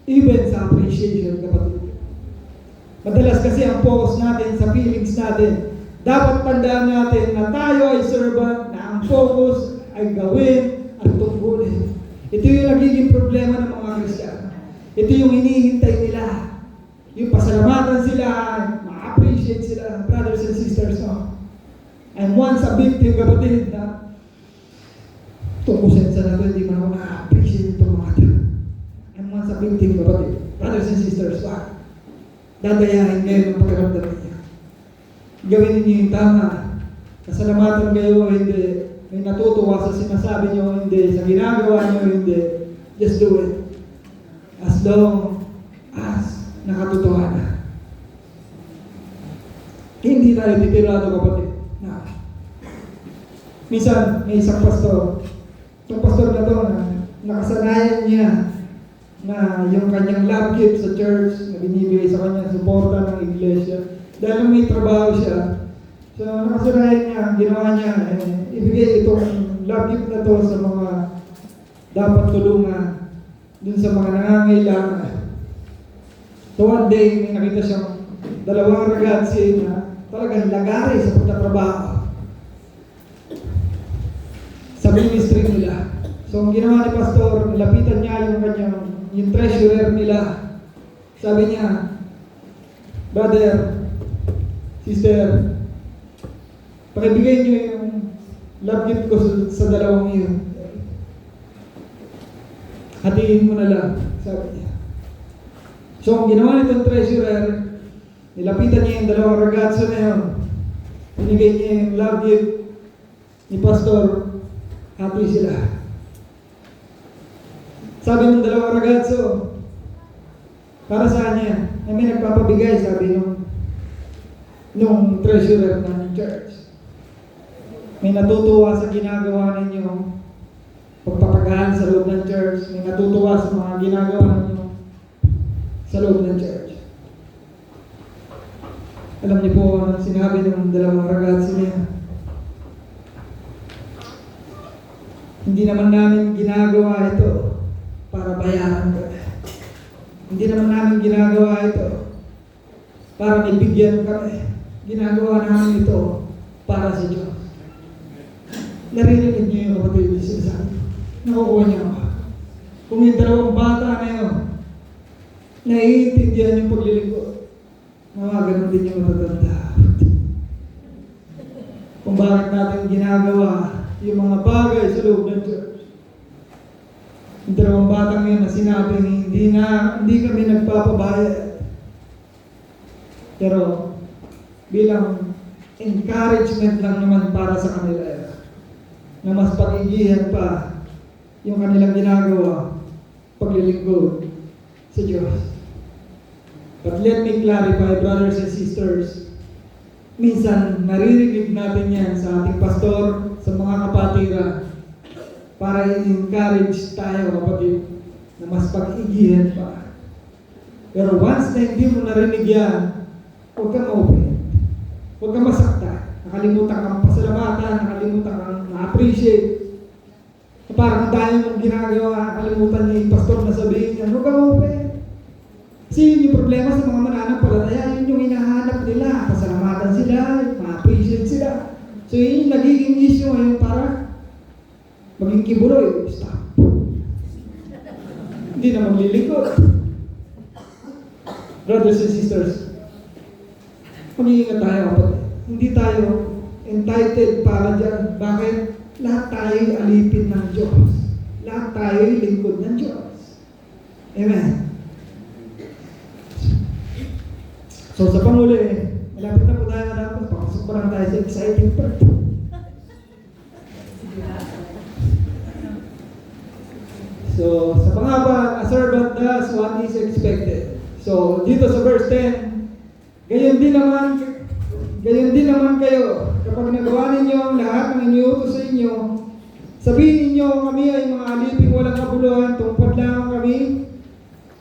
even sa appreciation, kapatid. Madalas kasi ang focus natin sa feelings natin. Dapat tandaan natin na tayo ay servant, na ang focus ay gawin at tungkulin. Ito yung nagiging problema ng mga Kristiyano. Ito yung hinihintay nila. Yung pasalamatan sila, ma-appreciate sila, brothers and sisters. No? I'm once a victim, kapatid, na tungkusin sa nato, hindi man ako na-appreciate itong mga ito. I'm once a victim, kapatid. Brothers and sisters, why? Dadayahin ngayon ang pakiramdam niya. Gawin ninyo yung tama. Kasalamatan kayo, hindi. May natutuwa sa sinasabi nyo, hindi. Sa ginagawa nyo, hindi. Just do it. As long as nakatotohanan. Hindi tayo titirado, kapatid. Na. Minsan, may isang pastor. Itong pastor na to, nakasanayan niya na yung kanyang love gift sa church na binibigay sa kanya, suporta ng iglesia. Dahil may trabaho siya, so nakasanayan niya, ginawa niya, ibigay itong love gift na to sa mga dapat tulungan, dun sa mga nangangailangan. So one day, may nakita siyang dalawang ragazzi na talagang lagari sa pagtatrabaho sa ministry nila. So ang ginawa ni pastor, nilapitan niya yung treasurer nila. Sabi niya, brother, sister, pakibigay niyo yung love gift ko sa dalawang iyon. Hatiin mo na lang, sabi niya. So ang ginawa nitong treasurer, nilapitan niya yung dalawang ragazzo na yun. Binigay niya yung love gift ni pastor, hati sila. Sabi ng dalawang ragazzo, para saan yan? May nagpapabigay, sabi nung treasurer ng church. May natutuwa sa ginagawa ninyo, pagpapagaan sa loob ng church. May natutuwa sa mga ginagawa ninyo sa loob ng church. Alam niyo po ang sinabi ng dalawang ragazzi niya. Hindi naman namin ginagawa ito para bayaran ko. Hindi naman namin ginagawa ito para ibigyan kami. Ginagawa namin ito para sa Diyos. Naririnig niyo yung kapatid yung sinasabi. Nakukuha niya ako. Kung yung dalawang bata na yun, naiintindihan yung paglilingkod, ganun din yung matatanda. Kung bakit natin ginagawa yung mga bagay sa loob ng church. Yung dalawang batang yun na sinabing hindi kami nagpapabayad. Pero bilang encouragement lang naman para sa kanila na mas pagigihan pa yung kanilang ginagawa paglilingkod sa Diyos. But let me clarify, brothers and sisters, minsan naririnig natin yan sa ating pastor, sa mga kapatiran, para i-encourage tayo, kapatid, na mas pag-igihan pa. Pero once na hindi mo narinig yan, huwag kang ma-open. Huwag kang masakta. Nakalimutan kang pasalamatan, nakalimutan kang ma-appreciate. Parang dahil mong ginagawa, nakalimutan niya yung pastor na sabihin niya, huwag kang ma-open. Kasi yun yung problema sa mga mananampalataya, yun yung hinahanap nila. Pasalamatan sila, ma-appreciate sila. So yun yung nagiging issue ngayon para maging kibuloy, stop. Hindi na maglilingkod. Brothers and sisters, mag-iingat tayo, kapatid. Hindi tayo entitled para dyan. Bakit? Lahat tayo alipin ng Diyos. Lahat tayo lingkod ng Diyos. Amen. So sa panguli, malapit na po tayo natapos. Pakasok pa lang tayo sa exciting part. So, sa pangapat, a servant does what is expected. So, dito sa verse 10, gayon din naman kayo, kapag nagawa ninyo ang lahat ng iniutos sa inyo, sabihin ninyo, kami ay mga aliping walang kabuluhan, tungkod lang kami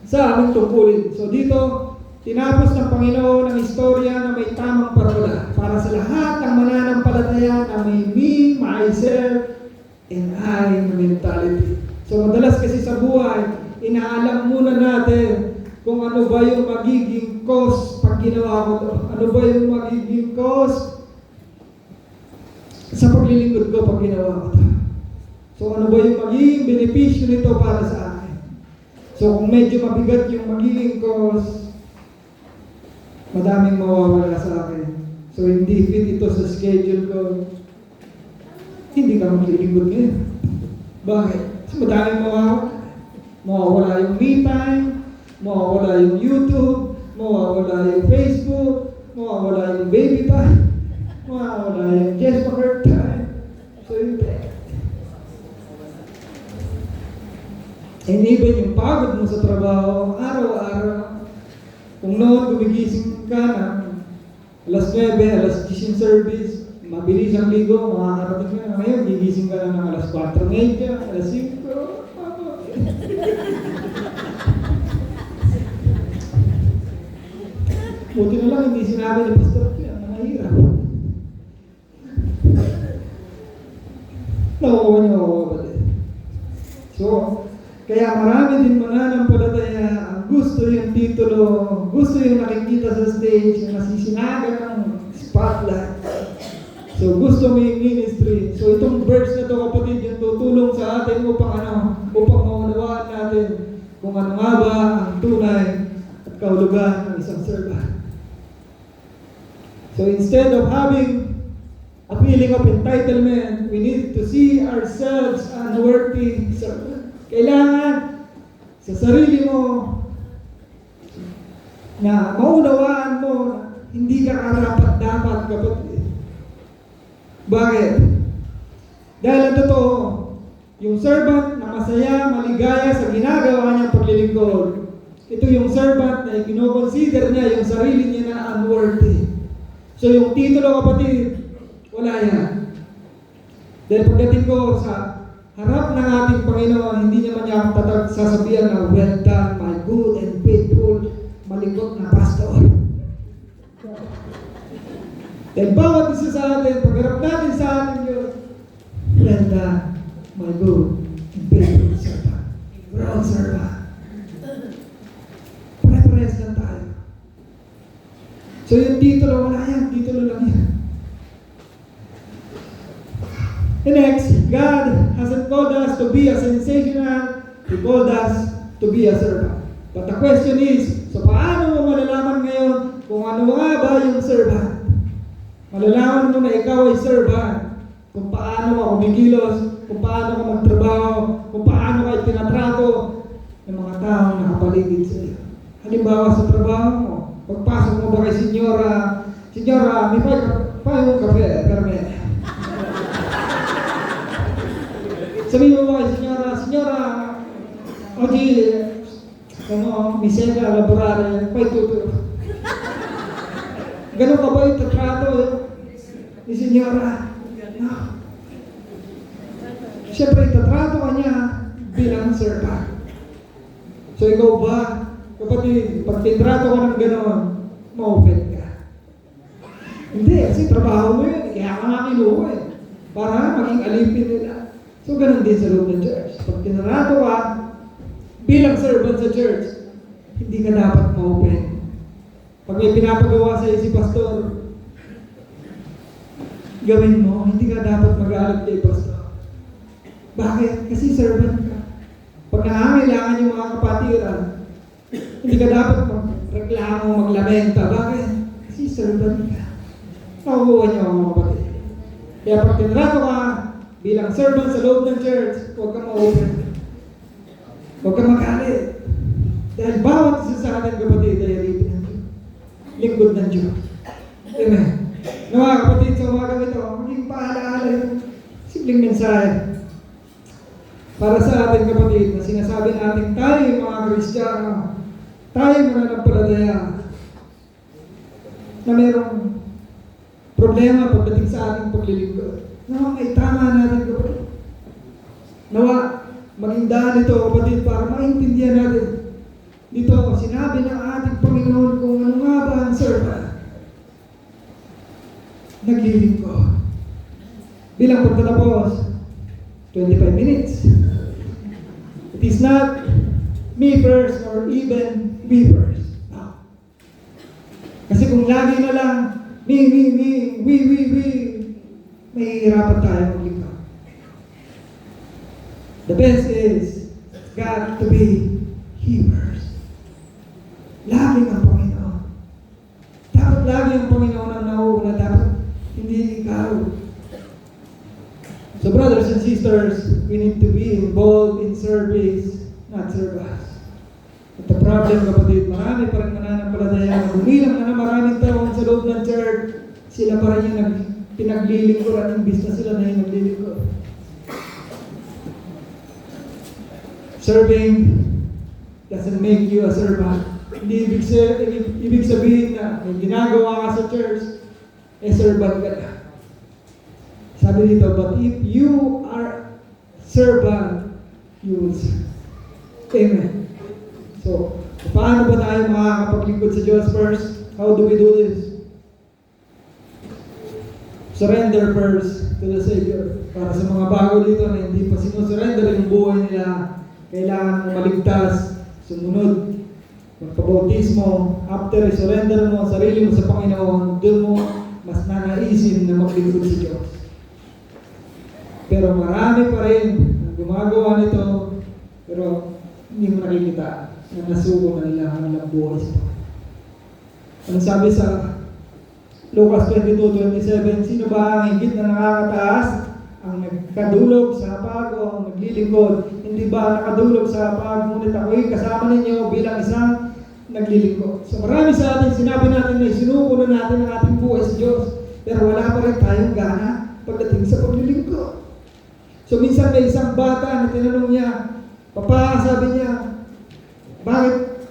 sa aming tungkulin. So, dito, tinapos ng Panginoon ang istorya na may tamang parola para sa lahat ng mananampalataya na may me, myself, and I mentality. So madalas kasi sa buhay, inaalam muna natin kung ano ba yung magiging cause pag ginawa ko to? Ano ba yung magiging cause sa paglilingkod ko pag ginawa ko to? So ano ba yung magiging benepisyo nito para sa akin? So kung medyo mabigat yung magiging cause, madaming mawawala sa akin. So hindi fit ito sa schedule ko. Hindi ka maglilingkod ngayon. Bakit? Kasi madaming mawawala. Mawawala yung me time, mawawala yung YouTube, mawawala yung Facebook, mawawala yung baby time, mawawala yung Jess Maher time. So hindi. And even yung pagod mo sa trabaho, araw-araw, kung noon gumigising ka na, alas 9, alas 10 yung service, mabilis ang ligo, makakarating ka na. Ngayon, gigising ka na ng alas 4:30, alas 5. Buti na lang, hindi sinabi ni Pastor Pia, mahirap. Nakukuha niyo ako ba din? So, kaya marami din mananampalataya ang gusto yung titulo, gusto yung nakikita sa stage, yung nasisinaga ng spotlight. So gusto mo yung ministry. So itong verse na to, kapatid, yung tutulong sa atin upang maunawaan natin kung ano nga ba ang tunay at kahulugan ng isang servant. So instead of having a feeling of entitlement, we need to see ourselves unworthy servant. Kailangan sa sarili mo na maunawaan mo na hindi ka karapat-dapat, kapatid. Bakit? Dahil ang totoo, yung servant na masaya, maligaya sa ginagawa niyang paglilingkod, ito yung servant na kinoconsider niya yung sarili niya na unworthy. So yung titulo, kapatid, wala yan. Dahil pagdating ko sa harap ng ating Panginoon, hindi naman niya ako sasabihan na, well done, my good and faithful, malingkot na pastor. Dahil bawat isa sa atin, pagharap natin sa ating Diyos, well done, my good and faithful servant. We're all servant. Pare-pares lang tayo. So yung titulo, wala yan. Titulo lang yan. And next, God hasn't called us to be a sensational, He called us to be a servant. But the question is, so paano mo malalaman ngayon kung ano nga ba yung servant? Malalaman mo na ikaw ay servant kung paano ka kumikilos, kung paano ka magtrabaho, kung paano ka itinatrato ng mga taong nakapaligid sa iyo. Halimbawa sa trabaho mo, pagpasok mo ba kay Senyora, Senyora, may pa yung kape, Carmen. Sabihin mo ba kay Senyora, Senyora, Oji, Misega, Laborare, pa ituto. Ganun ka ba yung tatrato ni Senyora? No. Siyempre, tatrato ka niya bilang servant. So ikaw ba, kapatid, pag titrato ka ng gano'n, ma-open ka? Hindi, kasi trabaho mo yun. Kaya ka nga kinuha eh. Para maging alipin nila. So ganun din sa loob ng church. Pag tinrato ka bilang servant sa church, hindi ka dapat ma-open. Pag may pinapagawa sa iyo si pastor, gawin mo, hindi ka dapat mag-aalat kay pastor. Bakit? Kasi servant ka. Pag nangangailangan yung mga kapatiran, hindi ka dapat magreklamo, maglamenta. Bakit? Kasi servant ka. Nakukuha niyo mga kapatid. Kaya pag tinrato ka bilang servant sa loob ng church, huwag kang ma-open. Huwag kang magalit. Dahil bawat isa sa atin, kapatid, ay alipin ng Diyos. Lingkod ng Diyos. Amen. Na mga kapatid, sa umagang ito, maging paalaala yung simpleng mensahe para sa atin, kapatid, na sinasabi natin tayo, mga Kristiyano, tayo mananampalataya na mayroong problema pagdating sa ating paglilingkod. Nawa, may tama natin, kapatid. Nawa, maging daan ito, kapatid, para maintindihan natin. Dito, sinabi ng ating Panginoon kung ano nga ba ang servant. Naglilingkod. Bilang pagtatapos, 25 minutes. It is not me first or even we first. No. Kasi kung lagi na lang, me, we, mahihirapan tayo maglingkod. The best is, God to be He first. Lagi ang Panginoon. Dapat lagi ang Panginoon ang nauuna. Dapat hindi ikaw. So brothers and sisters, we need to be involved in service, not serve us. At the problem, kapatid, marami pa rin mananampalataya. Bumilang na maraming taon sa loob ng church, sila pa rin yung pinaglilingkuran, imbis na sila na yung naglilingkod. Serving doesn't make you a servant. Hindi ibig sabihin na may ginagawa ka sa church, servant ka na. Sabi dito, but if you are servant, you will serve. Amen. So, paano ba tayo makakapaglingkod sa Diyos first? How do we do this? Surrender first to the Savior. Para sa mga bago dito na hindi pa sinusurrender yung buhay nila, kailangan mo maligtas, sumunod, magpabautismo. After surrender mo ang sarili mo sa Panginoon, doon mo mas nanaisin na maglingkod sa Diyos. Pero marami pa rin ang gumagawa nito, pero hindi mo nakikita na nasuko na nila ang ilang buhay sa Panginoon. Ang sabi sa Lucas 22:27, sino ba ang higit na nakakataas? Ang nagkadulog sa hapag o ang naglilingkod? Hindi ba nakadulog sa hapag? Ngunit ako'y kasama ninyo bilang isang naglilingkod. So marami sa atin, sinabi natin na isinuko na natin ang ating buhay sa Diyos. Pero wala pa rin tayong gana pagdating sa paglilingkod. So minsan may isang bata na tinanong niya, Papa, sabi niya, bakit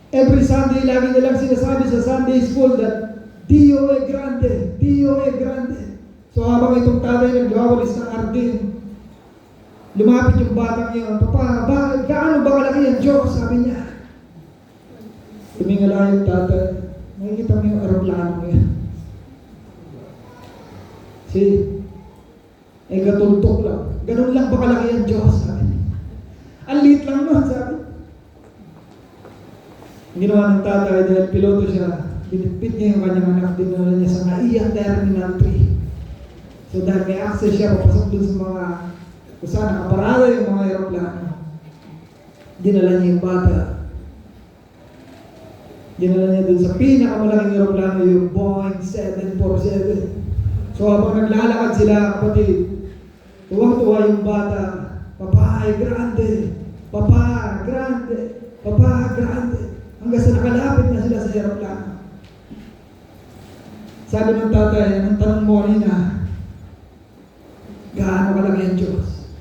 every Sunday lagi nilang sinasabi sa Sunday school that Dio e grande, Dio e grande. So habang itong tatay nagwawalis ng hardin, lumapit yung batang yun, Papa, gaano ba kalaki ang Diyos? Sabi niya. Tumingala yung tatay, nakikita mo yung aeroplano mo yan. Gatultok lang. Ganun lang ba kalaki ang Diyos? Sabi niya. Ang liit lang nun, sabi. Ginawa ng tatay dahil piloto siya, binitbit niya yung kanyang anak, dinala niya sa NAIA Terminal 3. So dahil may access siya, papasok dun sa mga, kung saan nakaparada yung mga aeroplano, dinala niya yung bata. Dinala niya dun sa pinakamalaking aeroplano, yung Boeing 747. So habang naglalakad sila, kapatid, tuwang-tuwa yung bata, Papa, grande, Papa, grande, Papa, grande. Hanggang sa nakalapit na sila sa aeroplano. Sabi ng tatay, anong tanong mo kanina? Gaano kalaki ang Diyos?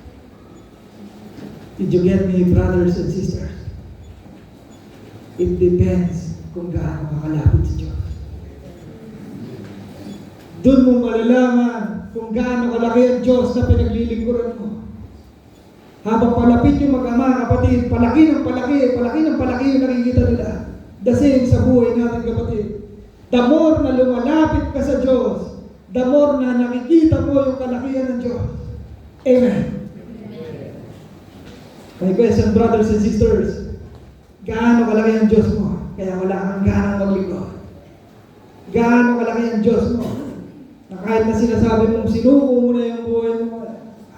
Did you get me, brothers and sisters? It depends kung gaano kakalapit sa Diyos. Doon mo malalaman kung gaano kalaki ang Diyos na pinaglilingkuran mo. Habang palapit yung mag-ama, kapatid, palaki ng palaki yung nakikita nila. The same sa buhay natin, kapatid. The more na lumalapit ka sa Diyos, the more na nakikita mo yung kalakihan ng Diyos. Amen. My question, brothers and sisters, gaano kalaki ang Diyos mo? Kaya wala kang ganang maglingkod. Gaano kalaki ang Diyos mo? Na kahit na sinasabi mong sinuko mo na yung buhay mo,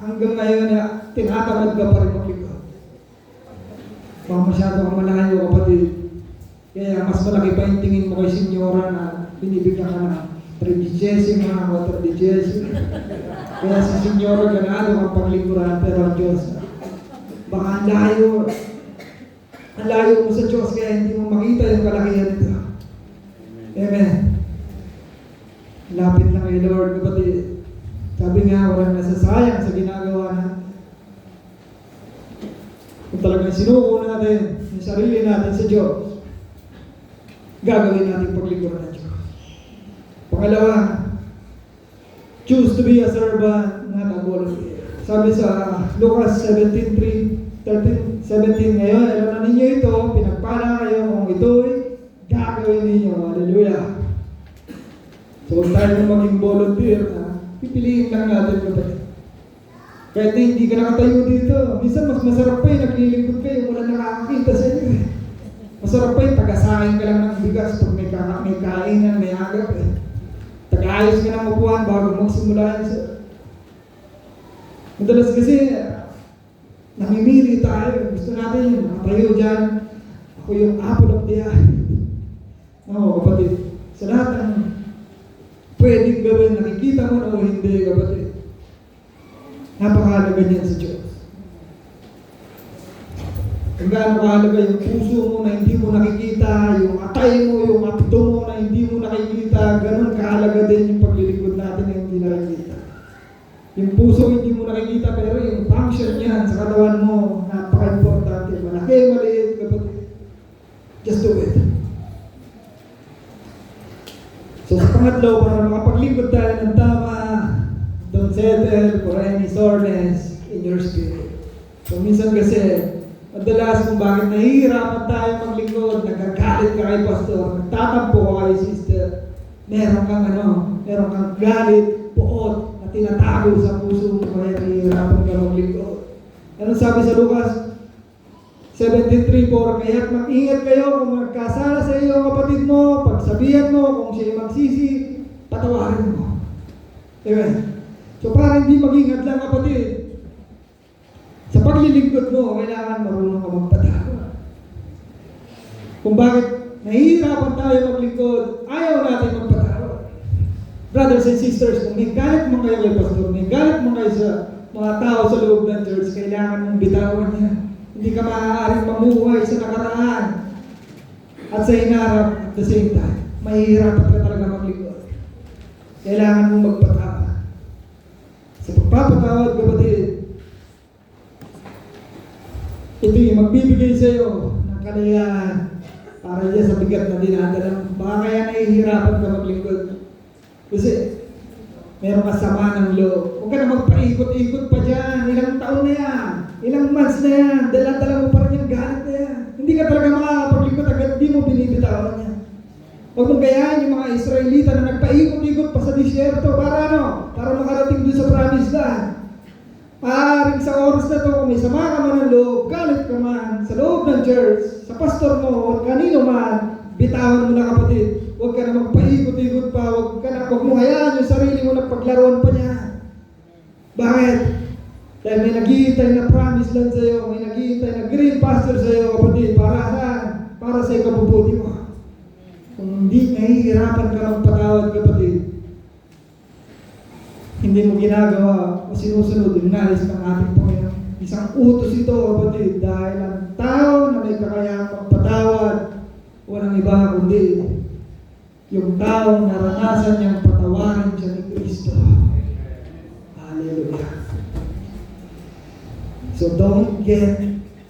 hanggang ngayon na tinatamad ka pa rin maglingkod. Baka masyado kang malayo, kapatid. Kaya mas malaki pa yung tingin mo kay Senyora na binibigyan ka ng tridigesima o tridigesima. Kaya si Senyora ganado kang paglingkuran, pero ang Diyos, baka ang layo mo sa Diyos, kaya hindi mo makita yung kalakihan nito. Amen. Lapit lang kay Lord, kapatid. Sabi nga, walang nasasayang sa ginagawa na. Kung talagang sinuko natin yung sarili natin sa Diyos, gagawin natin paglingkuran ng Diyos. Pangalawa, choose to be a servant, not a volunteer. Sabi sa Lucas 17:17, ngayon, alam na ninyo ito, pinagpala kayo kung ito'y gagawin ninyo. Hallelujah. So, huwag tayo na maging volunteer, pipiliin lang natin kapatid. Kahit na hindi ka nakatayo dito, minsan mas masarap pa yung naglilingkod kayo, wala nakakakita sa inyo. Mas Masarap pa yung taga-sahin ka lang ng bigas pag may kainan, may agap eh. Taga-ayos ka ng upuan bago magsimula yun, sir. Madalas kasi, namimili tayo. Gusto natin yung nakatayo dyan. Ako yung apple of the eye. Oo, kapatid. Sa lahat ng pwedeng gawin, nakikita mo o hindi, kapatid. Napakahalaga niyan sa Diyos. Kung gaano kahalaga yung puso mo na hindi mo nakikita, yung atay mo, yung apto mo na hindi mo nakikita, ganun kahalaga din yung paglilingkod natin na hindi nakikita. Yung puso hindi mo nakikita, pero yung function niyan sa katawan mo, napaka-importante. Malaki, maliit, kapatid. Just do it. So sa pangatlo, para makapaglingkod tayo ng tama, don't settle for any soreness in your spirit. So minsan kasi, madalas kung bakit nahihirapan tayo maglingkod, nagkagalit ka kay pastor, nagtatampo ka kay sister, meron kang galit, puot, na tinatago sa puso mo, kaya nahihirapan ka maglingkod. Anong sabi sa Lucas 17:3-4, kaya't mag-ingat kayo kung magkasala sa iyo ang kapatid mo, pagsabihan mo, kung siya'y magsisi, patawarin mo. Amen. So para hindi maging hadlang, kapatid, sa paglilingkod mo, kailangan marunong ka magpatawad. Kung bakit nahihirapan tayo maglingkod, ayaw natin magpatawad. Brothers and sisters, kung may galit mo kayo kay pastor, may galit mo kayo sa mga tao sa loob ng church, kailangan mong bitawan niya. Hindi ka maaaring mamuhay sa nakaraan at sa hinarap at the same time. Mahihirapan ka talaga maglingkod. Kailangan mong magpatawad. Sa pagpapatawad, kapatid, ito yung magbibigay sa iyo ng kalayahan para dyan sa bigat na dinadala. Baka kaya nahihirapan ka maglingkod. Kasi meron ka sama ng loob. Huwag ka na magpaikot-ikot pa dyan. Ilang taon na yan. Ilang months na yan. Dala-dala mo pa rin yung galit na yan. Hindi ka talaga makakapaglingkod agad. Hindi mo binibitawan yan. Huwag mong gayahin yung mga Israelita na nagpaikot-ikot pa sa disyerto. Para ano? Para makarating doon sa promised land. Maaaring sa oras na to, kung may sama ka man ng loob, galit ka man, sa loob ng church, sa pastor mo, o kanino man, bitawan mo na, kapatid. Huwag ka na magpaikot-ikot pa, huwag mo hayaan yung sarili mo na paglaruan pa niya. Bakit? Dahil may naghihintay na promise lang sa iyo, may naghihintay na green pasture sa iyo, kapatid, para saan? Para sa ikabubuti mo. Kung hindi nahihirapan ka magpatawad, kapatid, hindi mo ginagawa o sinusunod yung nais ng ating Panginoon. Isang utos ito, kapatid, dahil ang tao na may kakayahang magpatawad, walang iba kundi yung tao naranasan niyang patawarin siya ni Kristo. Hallelujah. So don't get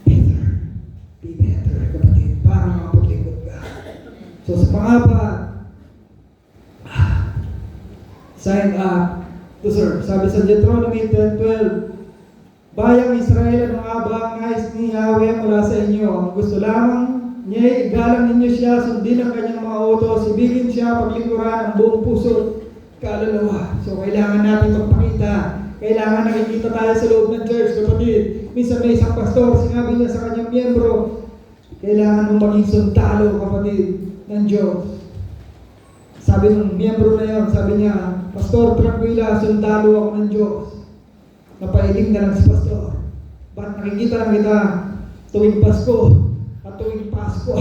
better. Be better, kapatid, para makapaglingkod ka. So sa pangapat, sign up to serve. Sabi sa Deuteronomy 10:12, bayang Israel, ano nga ba ang nais ni Yahweh mula sa inyo? Ang gusto lamang niya, igalang ninyo siya, sundin ang kanyang mga utos, ibigin siya, paglingkuran ang buong puso, kaluluwa. So kailangan natin magpakita. Kailangan nakikita tayo sa loob ng church, kapatid. Minsan may isang pastor, sinabi niya sa kanyang miyembro, kailangan mong maging sundalo, kapatid, ng Diyos. Sabi ng miyembro na yun, sabi niya, Pastor, tranquila, sundalo ako ng Diyos. Napailing na lang si Pastor. Ba't nakikita lang kita tuwing Pasko at tuwing Pasko?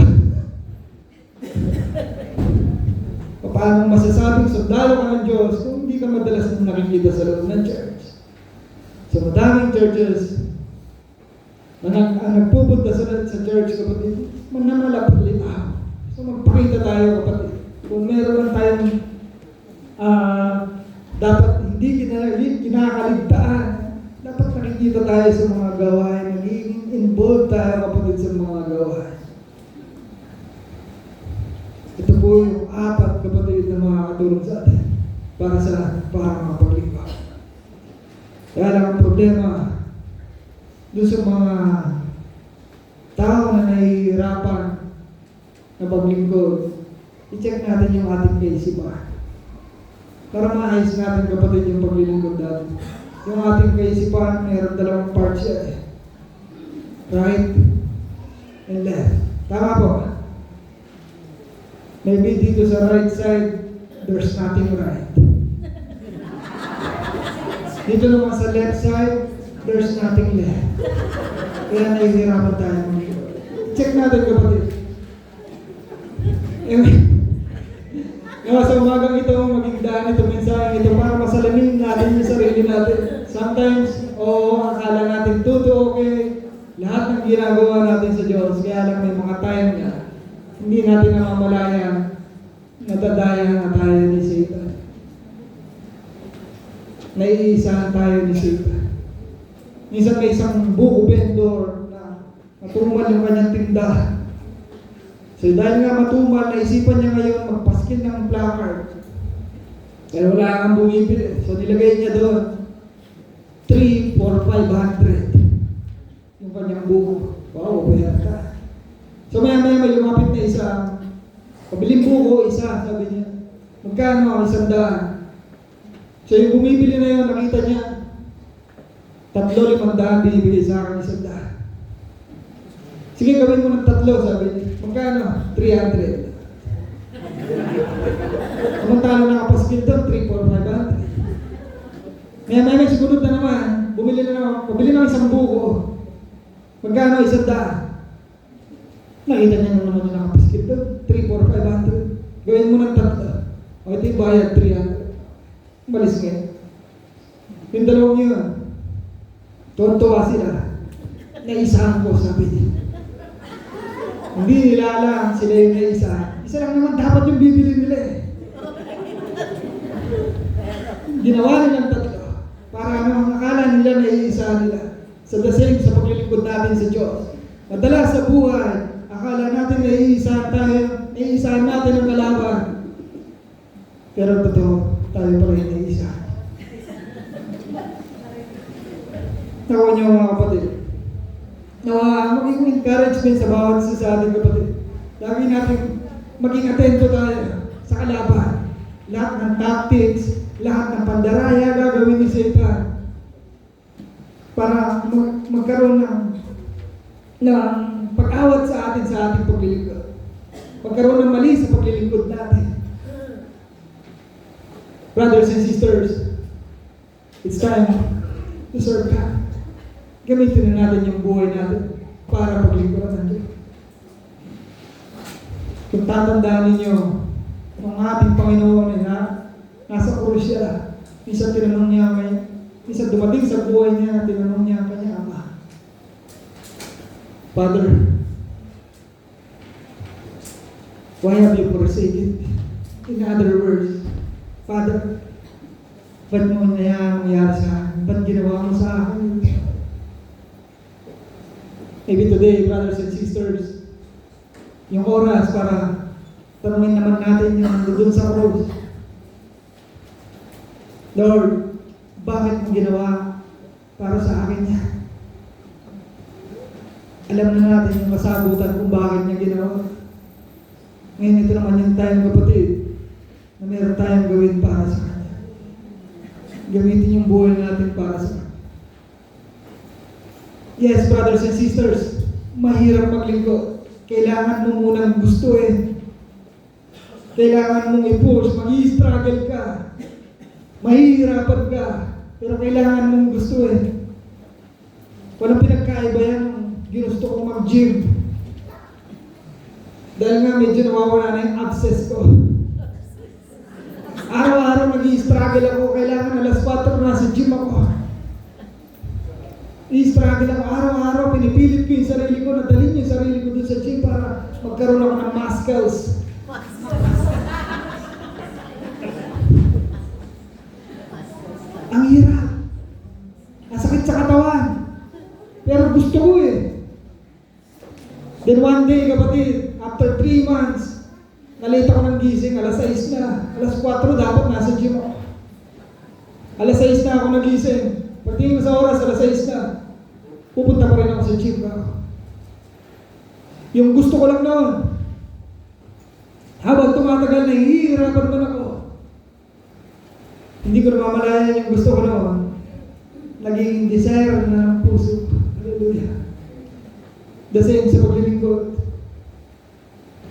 Paano masasabing sundalo ka ng Diyos kung hindi ka madalas nang nakikita sa loob ng church? So madaming churches na nagpupunta sa church, kapatid, manamalapad litaw. So magpakita tayo, kapatid. Kung meron lang tayong dapat hindi kinakaligtaan, dapat nakikita tayo sa mga gawain, naging involved tayo, kapatid, sa mga gawain. Ito po yung apat, kapatid, na makakatulong sa atin para makapaglingkod. Kaya lang ang problema doon sa mga tao na nahihirapan na maglingkod, i-check natin yung ating kaisipan. Para maayos natin, kapatid, yung paglilingkod natin. Yung ating kaisipan, mayroon dalawang parts siya eh. Right and left. Tama po. Maybe dito sa right side, there's nothing right. Dito naman sa left side, there's nothing left. Kaya nahihirapan tayo. Check natin kapatid. Sa umagang ito, maging daan ito, mensahe ito para masalamin natin yung sarili natin. Sometimes, akala natin okay, lahat ng ginagawa natin sa Diyos, kaya lang may mga time na hindi natin namamalaya, nadadaya na tayo ni Satan. Naiisahan tayo ni Satan. Minsan may isang buko vendor na matumal yung kanyang tinda. So dahil nga matumal, naisipan niya ngayon magpaskin ng placard. Pero wala kang bumibili. So nilagay niya doon 3, 4, 500 yung kanyang buko. Wow, pera ka. So maya may lumapit na isa. Pabiling buko, isa, sabi niya. Magkano? 100. So yung bumibili na yun, nakita niya 3,500 binibigay sa akin 100. Sige, gawin mo ng 3, sabi niya. Magkano? 300. Samantala nakapaskil doon, 3, 4, 500. May sigunod na naman, pabili na isang buko. Magkano? 100. Nakita niya naman yung nakapaskil doon, 3, 4, 500. Gawin mo ng 3. O ito yung bayad, 300. Balis ngayon. Yung dalawang yun, tuwan-tuwa sila. Naisahan ko, sabi niya. Hindi nila alam sila yung naisa. Isa lang naman dapat yung bibili nila eh. Ginawa nilang 3 para akala nila naiisa nila. Sa dasing sa paglilingkod natin sa Diyos. Madalas sa buhay, akala natin naiisahan tayo, naiisahan natin ang kalaban. Pero totoo, tayo pa rin naiisahan. Nakuha niyo mga kapatid. Maging encouragement sa bawat isa sa ating kapatid. Lagi natin maging atento tayo sa kalaban. Lahat ng tactics, lahat ng pandaraya gagawin ni Satan para magkaroon ng pag-awat sa ating paglilingkod. Magkaroon ng mali sa paglilingkod natin. Brothers and sisters, it's time to serve God. Gamitin na natin yung buhay natin para paglingkuran ng Diyos. Kung tatandaan ninyo, ang ating Panginoon ay nasa krus siya. Minsan tinanong niya minsan dumating sa buhay niya, tinanong niya ang kanyang ama. Father, why have you forsaken me? In other words, Father, ba't mo nangyari sa akin? Ba't ginawa mo sa akin? Maybe today, brothers and sisters, yung oras para tanungin naman natin yung doon sa cross. Lord, bakit mo ginawa para sa akin yan? Alam na natin yung kasagutan kung bakit niya ginawa. Ngayon ito naman yung time, kapatid, na meron tayong gawin para sa Kanya. Gamitin yung buhay natin para sa Kanya. Yes, brothers and sisters, mahirap maglingkod. Kailangan mo munang gustuin. Kailangan mong i-push, mag-i-struggle ka. Mahihirapan ka, pero kailangan mong gustuin. Walang pinagkaiba yan. Ginusto ko mag-gym. Dahil nga medyo nawawala na yung abscess ko. Araw-araw nag-i-struggle ako. Kailangan alas 4 nasa gym ako. I-struggle ako araw-araw, pinipilit ko yung sarili ko, nadalhin yung sarili ko doon sa gym para magkaroon ako ng muscles. Ang hirap. Nasakit sa katawan. Pero gusto ko eh. Then one day, kapatid, after 3 months, nalate ako ng gising, alas 6 na. Alas 4 dapat nasa gym ako. Alas 6 na ako nagising. Pagtingin ko sa oras, alas 6 na. Pupunta pa rin ako sa gym ako. Yung gusto ko lang noon. Habang tumatagal, nahihirapan man ako. Hindi ko namamalayan yung gusto ko noon. Naging desire na ng puso. Hallelujah. The same sa paglilingkod.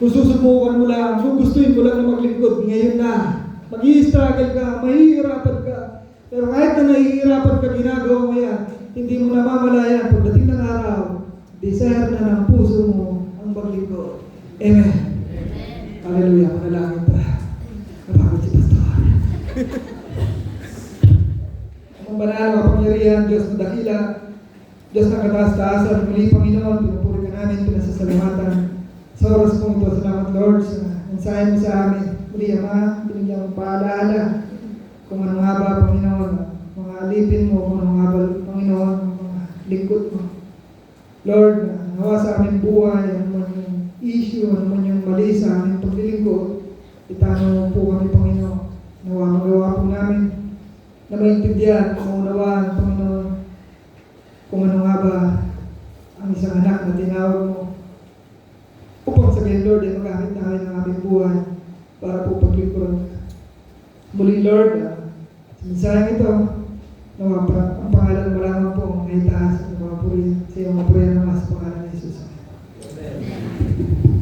Kung susubukan mo lang, kung gustuin mo lang na maglingkod, ngayon na. Mag-i-struggle ka, mahihirapan ka. Pero kahit na nahihirapan ka, ginagawa mo yan, hindi mo namamalayan. Pagdating ng araw, desire na ng puso mo ang maglingkod. Amen. Hallelujah. Manalangin pa. Napagod si Pastor. Ang banal, kapangyarihan, Diyos na dakila, Diyos na kataas-taasan, muli Panginoon, pinupuri ka namin, pinasasalamatan. Sa oras po ito, salamat Lord, sa mensahe mo sa amin. Muli, Ama, binigyan mo paalala kung ano nga ba, Panginoon, mga alipin mo, kung ano nga ba, Panginoon, mga lingkod mo. Lord, nawa sa aming buhay, ano man yung issue, ano man yung mali sa aming paglilingkod, itano mo po kami, Panginoon. Nawa magawa po namin na maintindihan, maunawaan, Panginoon, kung ano nga ba ang isang anak na tinawag mo. Upang sabihin, Lord, ay magamit namin ang aming buhay para po paglingkod. Muli, Lord, sa mensaheng ito, nawa ang pangalan mo lamang po ang may taas at mga puri sa iyong mapurihan naman sa pangalan